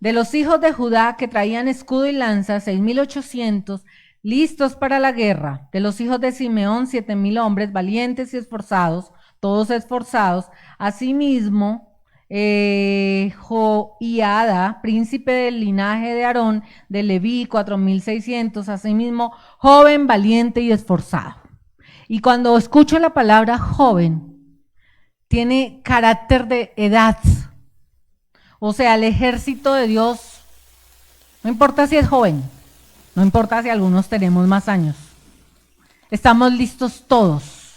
A: de los hijos de Judá que traían escudo y lanza, 6,800, listos para la guerra. De los hijos de Simeón, 7,000 hombres, valientes y esforzados, todos esforzados. Asimismo, Joiada, príncipe del linaje de Aarón, de Leví, 4,600, asimismo, joven, valiente y esforzado. Y cuando escucho la palabra joven, tiene carácter de edad. O sea, el ejército de Dios, no importa si es joven, no importa si algunos tenemos más años, estamos listos todos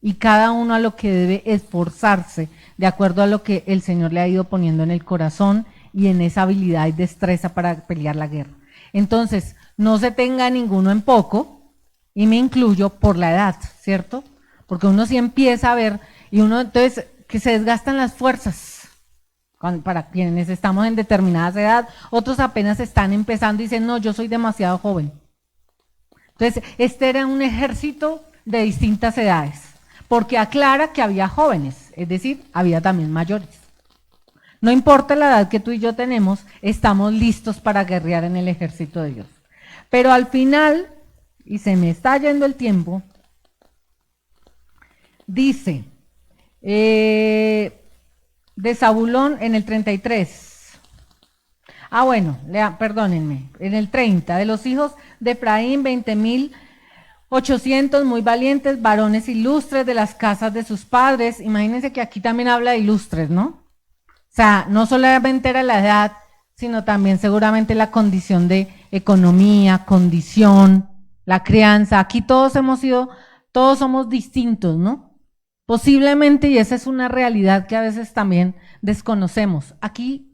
A: y cada uno a lo que debe esforzarse de acuerdo a lo que el Señor le ha ido poniendo en el corazón y en esa habilidad y destreza para pelear la guerra. Entonces, no se tenga ninguno en poco, y me incluyo por la edad, ¿cierto? Porque uno sí empieza a ver, y uno entonces que se desgastan las fuerzas, para quienes estamos en determinadas edad, otros apenas están empezando y dicen, no, yo soy demasiado joven. Entonces, este era un ejército de distintas edades, porque aclara que había jóvenes, es decir, había también mayores. No importa la edad que tú y yo tenemos, estamos listos para guerrear en el ejército de Dios. Pero al final, y se me está yendo el tiempo, dice, de Zabulón en el 33. Bueno, perdónenme, en el 30, de los hijos de Efraín, 20.800 muy valientes, varones ilustres de las casas de sus padres. Imagínense que aquí también habla de ilustres, ¿no? O sea, no solamente era la edad, sino también seguramente la condición de economía, condición, la crianza. Aquí todos somos distintos, ¿no? Posiblemente, y esa es una realidad que a veces también desconocemos. Aquí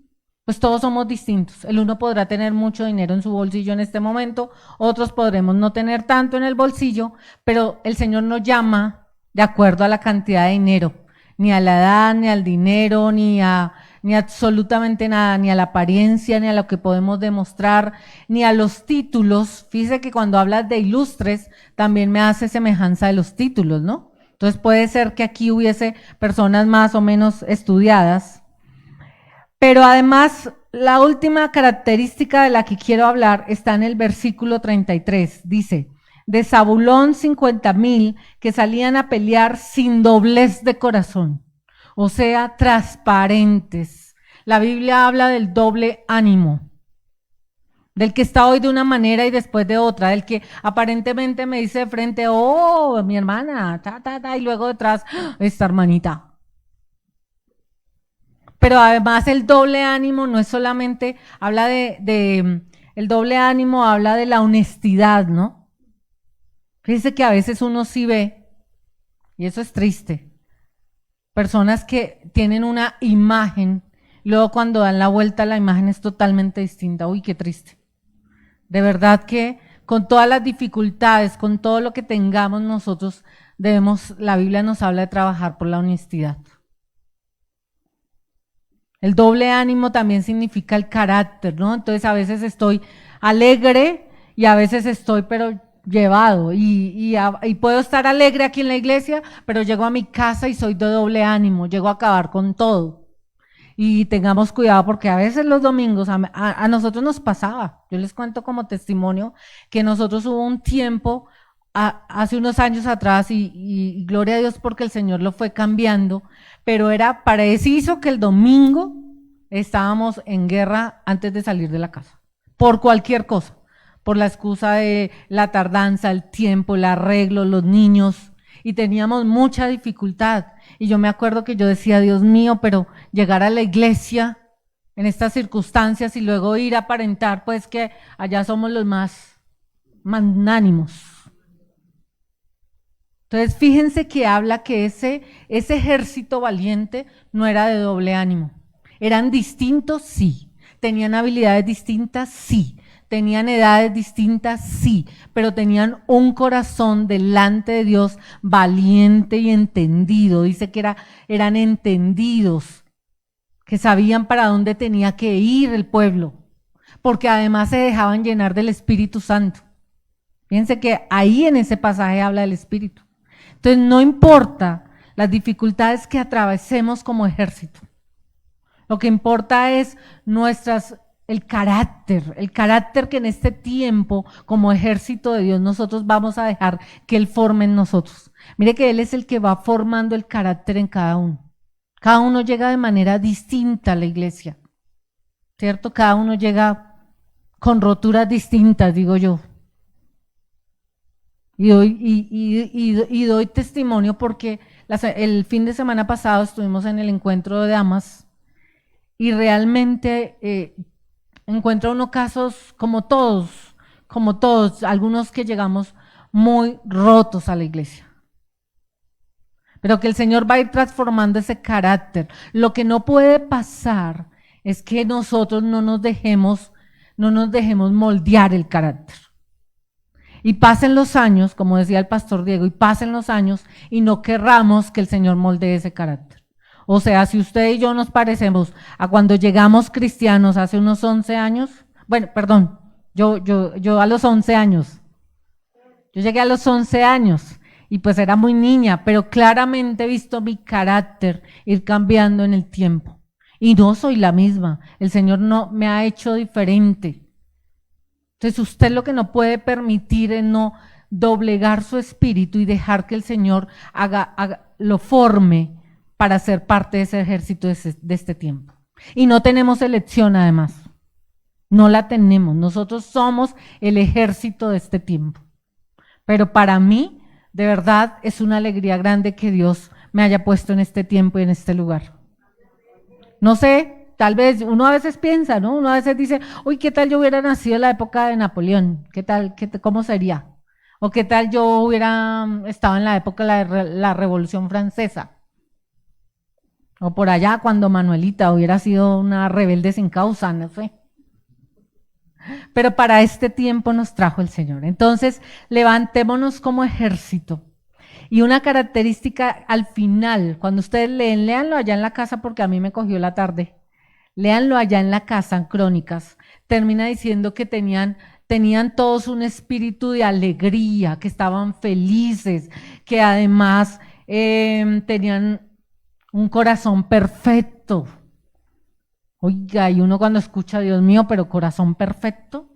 A: pues todos somos distintos. El uno podrá tener mucho dinero en su bolsillo en este momento, otros podremos no tener tanto en el bolsillo, pero el Señor nos llama de acuerdo a la cantidad de dinero, ni a la edad, ni al dinero, ni absolutamente nada, ni a la apariencia, ni a lo que podemos demostrar, ni a los títulos. Fíjese que cuando hablas de ilustres, también me hace semejanza de los títulos, ¿no? Entonces puede ser que aquí hubiese personas más o menos estudiadas. Pero además, la última característica de la que quiero hablar está en el versículo 33. Dice, de Zabulón 50.000 que salían a pelear sin doblez de corazón, o sea, transparentes. La Biblia habla del doble ánimo, del que está hoy de una manera y después de otra, del que aparentemente me dice de frente, oh, mi hermana, y luego detrás, esta hermanita. Pero además el doble ánimo no es solamente, habla el doble ánimo habla de la honestidad, ¿no? Fíjense que a veces uno sí ve, y eso es triste, personas que tienen una imagen, luego cuando dan la vuelta la imagen es totalmente distinta. Uy, qué triste. De verdad que con todas las dificultades, con todo lo que tengamos nosotros, la Biblia nos habla de trabajar por la honestidad. El doble ánimo también significa el carácter, ¿no? Entonces a veces estoy alegre y a veces estoy pero llevado y puedo estar alegre aquí en la iglesia, pero llego a mi casa y soy de doble ánimo, llego a acabar con todo. Y tengamos cuidado porque a veces los domingos a nosotros nos pasaba, yo les cuento como testimonio que nosotros hubo un tiempo hace unos años atrás y gloria a Dios porque el Señor lo fue cambiando, pero era preciso que el domingo estábamos en guerra antes de salir de la casa, por cualquier cosa, por la excusa de la tardanza, el tiempo, el arreglo, los niños, y teníamos mucha dificultad. Y yo me acuerdo que yo decía, Dios mío, pero llegar a la iglesia en estas circunstancias y luego ir a aparentar, pues que allá somos los más magnánimos. Entonces, fíjense que habla que ese ejército valiente no era de doble ánimo. ¿Eran distintos? Sí. ¿Tenían habilidades distintas? Sí. ¿Tenían edades distintas? Sí. Pero tenían un corazón delante de Dios valiente y entendido. Dice que eran entendidos, que sabían para dónde tenía que ir el pueblo, porque además se dejaban llenar del Espíritu Santo. Fíjense que ahí en ese pasaje habla del Espíritu. Entonces, no importa las dificultades que atravesemos como ejército. Lo que importa es el carácter que en este tiempo, como ejército de Dios, nosotros vamos a dejar que Él forme en nosotros. Mire que Él es el que va formando el carácter en cada uno. Cada uno llega de manera distinta a la iglesia, ¿cierto? Cada uno llega con roturas distintas, digo yo. Y doy testimonio porque el fin de semana pasado estuvimos en el encuentro de damas y realmente encuentro unos casos como todos, algunos que llegamos muy rotos a la iglesia. Pero que el Señor va a ir transformando ese carácter. Lo que no puede pasar es que nosotros no nos dejemos moldear el carácter. Y pasen los años, como decía el pastor Diego, y pasen los años y no querramos que el Señor moldee ese carácter. O sea, si usted y yo nos parecemos a cuando llegamos cristianos hace unos 11 años, bueno, perdón, yo a los 11 años, yo llegué a los 11 años y pues era muy niña, pero claramente he visto mi carácter ir cambiando en el tiempo. Y no soy la misma, el Señor no me ha hecho diferente. Entonces usted lo que no puede permitir es no doblegar su espíritu y dejar que el Señor lo forme para ser parte de ese ejército de este tiempo. Y no tenemos elección además, no la tenemos, nosotros somos el ejército de este tiempo. Pero para mí, de verdad, es una alegría grande que Dios me haya puesto en este tiempo y en este lugar. No sé, tal vez uno a veces piensa, ¿no? Uno a veces dice, uy, ¿qué tal yo hubiera nacido en la época de Napoleón? ¿Qué tal, cómo sería? ¿O qué tal yo hubiera estado en la época de la Revolución Francesa? O por allá cuando Manuelita hubiera sido una rebelde sin causa, no sé. Pero para este tiempo nos trajo el Señor. Entonces, levantémonos como ejército. Y una característica al final, cuando ustedes leen, léanlo allá en la casa porque a mí me cogió la tarde. Léanlo allá en la casa, en Crónicas. Termina diciendo que tenían todos un espíritu de alegría, que estaban felices, que además tenían un corazón perfecto. Oiga, y uno cuando escucha, Dios mío, pero corazón perfecto,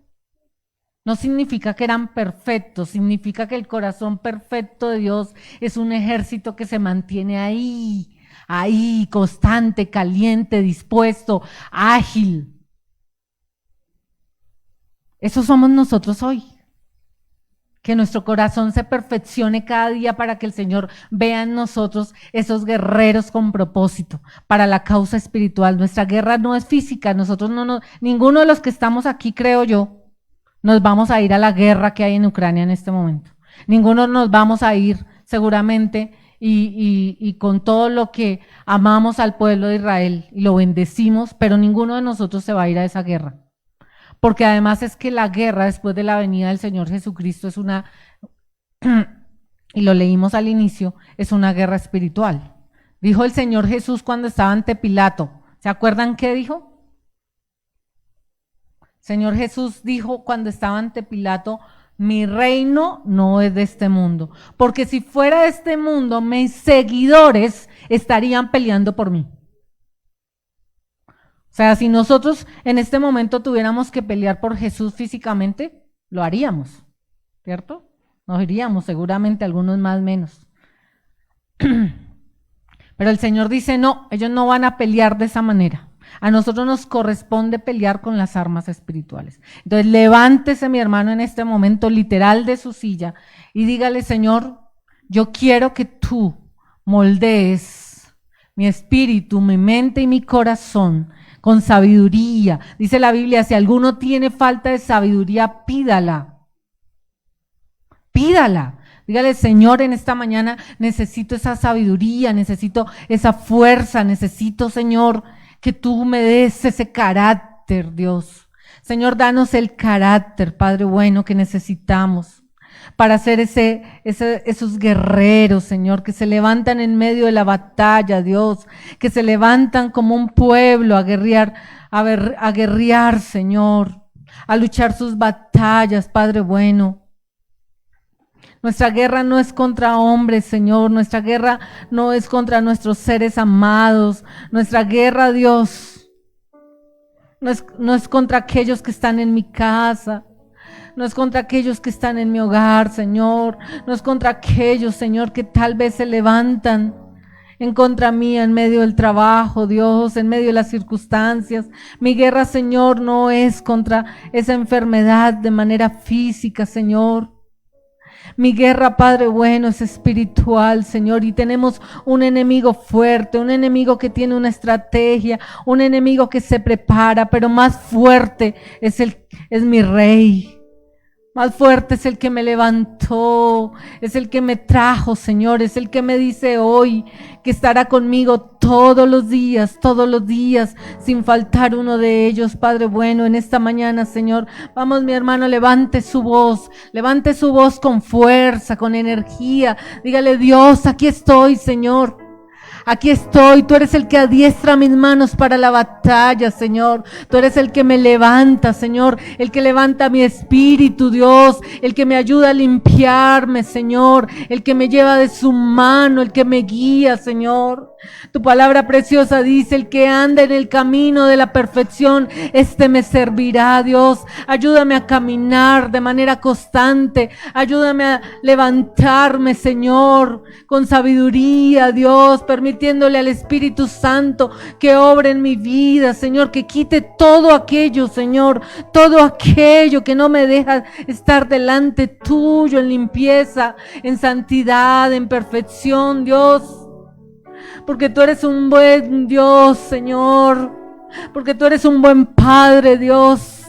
A: no significa que eran perfectos, significa que el corazón perfecto de Dios es un ejército que se mantiene ahí, constante, caliente, dispuesto, ágil. Eso somos nosotros hoy. Que nuestro corazón se perfeccione cada día para que el Señor vea en nosotros esos guerreros con propósito para la causa espiritual. Nuestra guerra no es física, ninguno de los que estamos aquí, creo yo, nos vamos a ir a la guerra que hay en Ucrania en este momento. Ninguno nos vamos a ir seguramente y con todo lo que amamos al pueblo de Israel y lo bendecimos, pero ninguno de nosotros se va a ir a esa guerra. Porque además es que la guerra después de la venida del Señor Jesucristo es una, y lo leímos al inicio, es una guerra espiritual. Dijo el Señor Jesús cuando estaba ante Pilato, ¿se acuerdan qué dijo? Señor Jesús dijo cuando estaba ante Pilato, mi reino no es de este mundo, porque si fuera de este mundo, mis seguidores estarían peleando por mí. O sea, si nosotros en este momento tuviéramos que pelear por Jesús físicamente, lo haríamos, ¿cierto? Nos iríamos, seguramente algunos más menos. Pero el Señor dice, no, ellos no van a pelear de esa manera. A nosotros nos corresponde pelear con las armas espirituales. Entonces, levántese, mi hermano, en este momento literal de su silla y dígale, Señor, yo quiero que tú moldees mi espíritu, mi mente y mi corazón con sabiduría. Dice la Biblia, si alguno tiene falta de sabiduría, pídala. Pídala. Dígale, Señor, en esta mañana necesito esa sabiduría, necesito esa fuerza, necesito, Señor, que tú me des ese carácter, Dios. Señor, danos el carácter, Padre bueno, que necesitamos para ser esos guerreros, Señor, que se levantan en medio de la batalla, Dios, que se levantan como un pueblo a guerrear, Señor, a luchar sus batallas, Padre bueno. Nuestra guerra no es contra hombres, Señor, nuestra guerra no es contra nuestros seres amados, nuestra guerra, Dios, no es contra aquellos que están en mi casa, no es contra aquellos que están en mi hogar, Señor, no es contra aquellos, Señor, que tal vez se levantan en contra mía en medio del trabajo, Dios, en medio de las circunstancias. Mi guerra, Señor, no es contra esa enfermedad de manera física, Señor. Mi guerra, Padre bueno, es espiritual, Señor, y tenemos un enemigo fuerte, un enemigo que tiene una estrategia, un enemigo que se prepara, pero más fuerte es mi Rey. Más fuerte es el que me levantó, es el que me trajo, Señor, es el que me dice hoy que estará conmigo todos los días, sin faltar uno de ellos, Padre bueno, en esta mañana, Señor. Vamos, mi hermano, levante su voz con fuerza, con energía. Dígale, Dios, aquí estoy, Señor. Aquí estoy, tú eres el que adiestra mis manos para la batalla, Señor. Tú eres el que me levanta, Señor, el que levanta mi espíritu, Dios, el que me ayuda a limpiarme, Señor, el que me lleva de su mano, el que me guía, Señor. Tu palabra preciosa dice: el que anda en el camino de la perfección, este me servirá, Dios. Ayúdame a caminar de manera constante, ayúdame a levantarme, Señor, con sabiduría, Dios, permitiéndole al Espíritu Santo que obre en mi vida, Señor, que quite todo aquello, Señor, todo aquello que no me deja estar delante tuyo en limpieza, en santidad, en perfección, Dios. Porque tú eres un buen Dios, Señor, porque tú eres un buen Padre, Dios,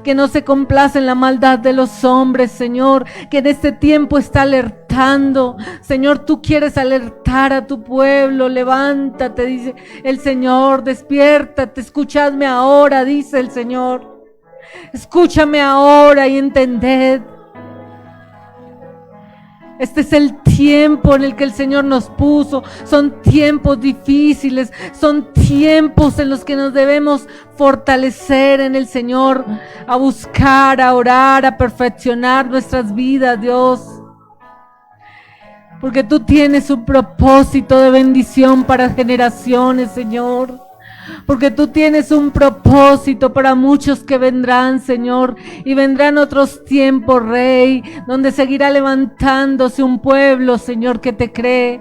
A: que no se complace en la maldad de los hombres, Señor, que en este tiempo está alertando. Señor, tú quieres alertar a tu pueblo. Levántate, dice el Señor, despiértate, escuchadme ahora, dice el Señor. Escúchame ahora y entended. Este es el tiempo en el que el Señor nos puso. Son tiempos difíciles, son tiempos en los que nos debemos fortalecer en el Señor, a buscar, a orar, a perfeccionar nuestras vidas, Dios. Porque tú tienes un propósito de bendición para generaciones, Señor. Porque tú tienes un propósito para muchos que vendrán, Señor, y vendrán otros tiempos, Rey, donde seguirá levantándose un pueblo, Señor, que te cree,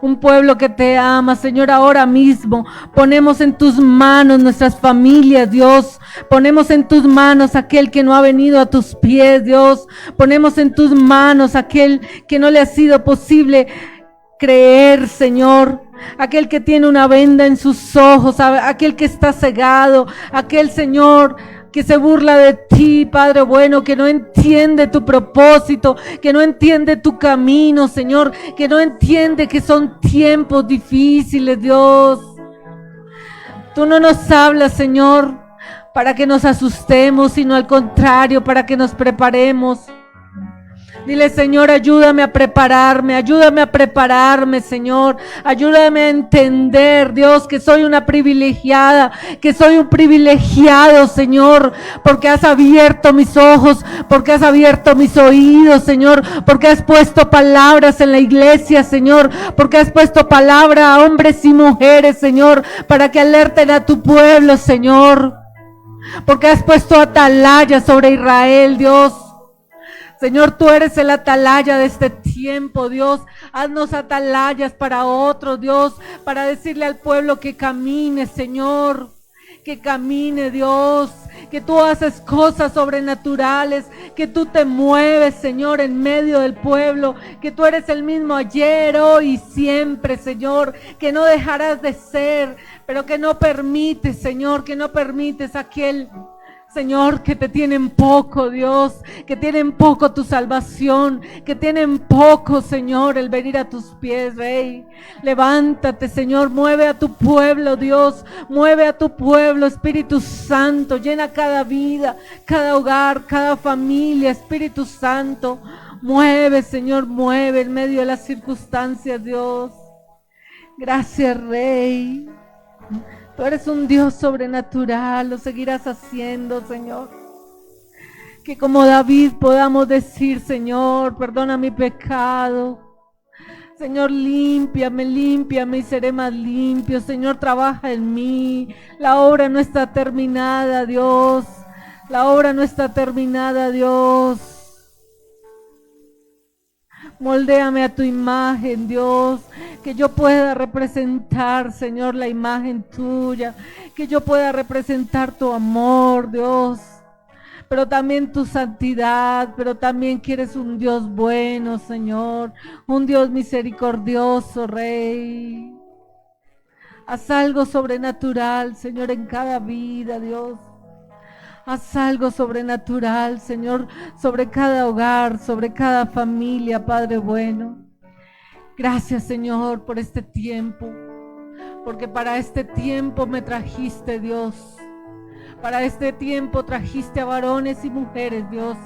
A: un pueblo que te ama, Señor. Ahora mismo ponemos en tus manos nuestras familias, Dios. Ponemos en tus manos aquel que no ha venido a tus pies, Dios. Ponemos en tus manos aquel que no le ha sido posible creer, Señor. Aquel que tiene una venda en sus ojos, aquel que está cegado, aquel, Señor, que se burla de ti, Padre bueno, que no entiende tu propósito, que no entiende tu camino, Señor, que no entiende que son tiempos difíciles, Dios. Tú no nos hablas, Señor, para que nos asustemos, sino al contrario, para que nos preparemos. Dile: Señor, ayúdame a prepararme, Señor. Ayúdame a entender, Dios, que soy una privilegiada, que soy un privilegiado, Señor, porque has abierto mis ojos, porque has abierto mis oídos, Señor, porque has puesto palabras en la iglesia, Señor, porque has puesto palabra a hombres y mujeres, Señor, para que alerten a tu pueblo, Señor, porque has puesto atalaya sobre Israel, Dios. Señor, tú eres el atalaya de este tiempo, Dios. Haznos atalayas para otros, Dios, para decirle al pueblo que camine, Señor, que camine, Dios, que tú haces cosas sobrenaturales, que tú te mueves, Señor, en medio del pueblo, que tú eres el mismo ayer, hoy y siempre, Señor, que no dejarás de ser, pero que no permites, Señor, que no permites aquel, Señor, que te tienen poco, Dios, que tienen poco tu salvación, que tienen poco, Señor, el venir a tus pies, Rey. Levántate, Señor, mueve a tu pueblo, Dios, mueve a tu pueblo, Espíritu Santo, llena cada vida, cada hogar, cada familia, Espíritu Santo. Mueve, Señor, mueve en medio de las circunstancias, Dios. Gracias, Rey. Tú eres un Dios sobrenatural, lo seguirás haciendo, Señor. Que como David podamos decir: Señor, perdona mi pecado. Señor, límpiame y seré más limpio. Señor, trabaja en mí. La obra no está terminada, Dios. La obra no está terminada, Dios. Moldéame a tu imagen, Dios, que yo pueda representar, Señor, la imagen tuya, que yo pueda representar tu amor, Dios, pero también tu santidad, pero también que eres un Dios bueno, Señor, un Dios misericordioso, Rey. Haz algo sobrenatural, Señor, en cada vida, Dios. Haz algo sobrenatural, Señor, sobre cada hogar, sobre cada familia, Padre bueno. Gracias, Señor, por este tiempo, porque para este tiempo me trajiste, Dios. Para este tiempo trajiste a varones y mujeres, Dios,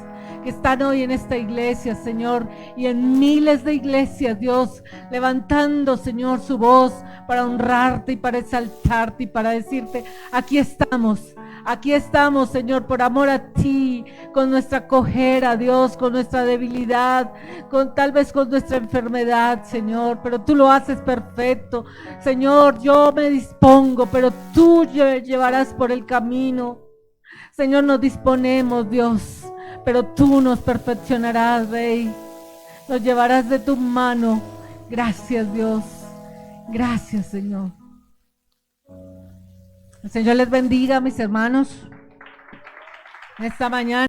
A: que están hoy en esta iglesia, Señor, y en miles de iglesias, Dios, levantando, Señor, su voz para honrarte y para exaltarte y para decirte, aquí estamos, Señor, por amor a ti, con nuestra cojera, Dios, con nuestra debilidad, tal vez con nuestra enfermedad, Señor, pero tú lo haces perfecto. Señor, yo me dispongo, pero tú llevarás por el camino. Señor, nos disponemos, Dios, pero tú nos perfeccionarás, Rey. Nos llevarás de tu mano. Gracias, Dios. Gracias, Señor. El Señor les bendiga, mis hermanos, esta mañana.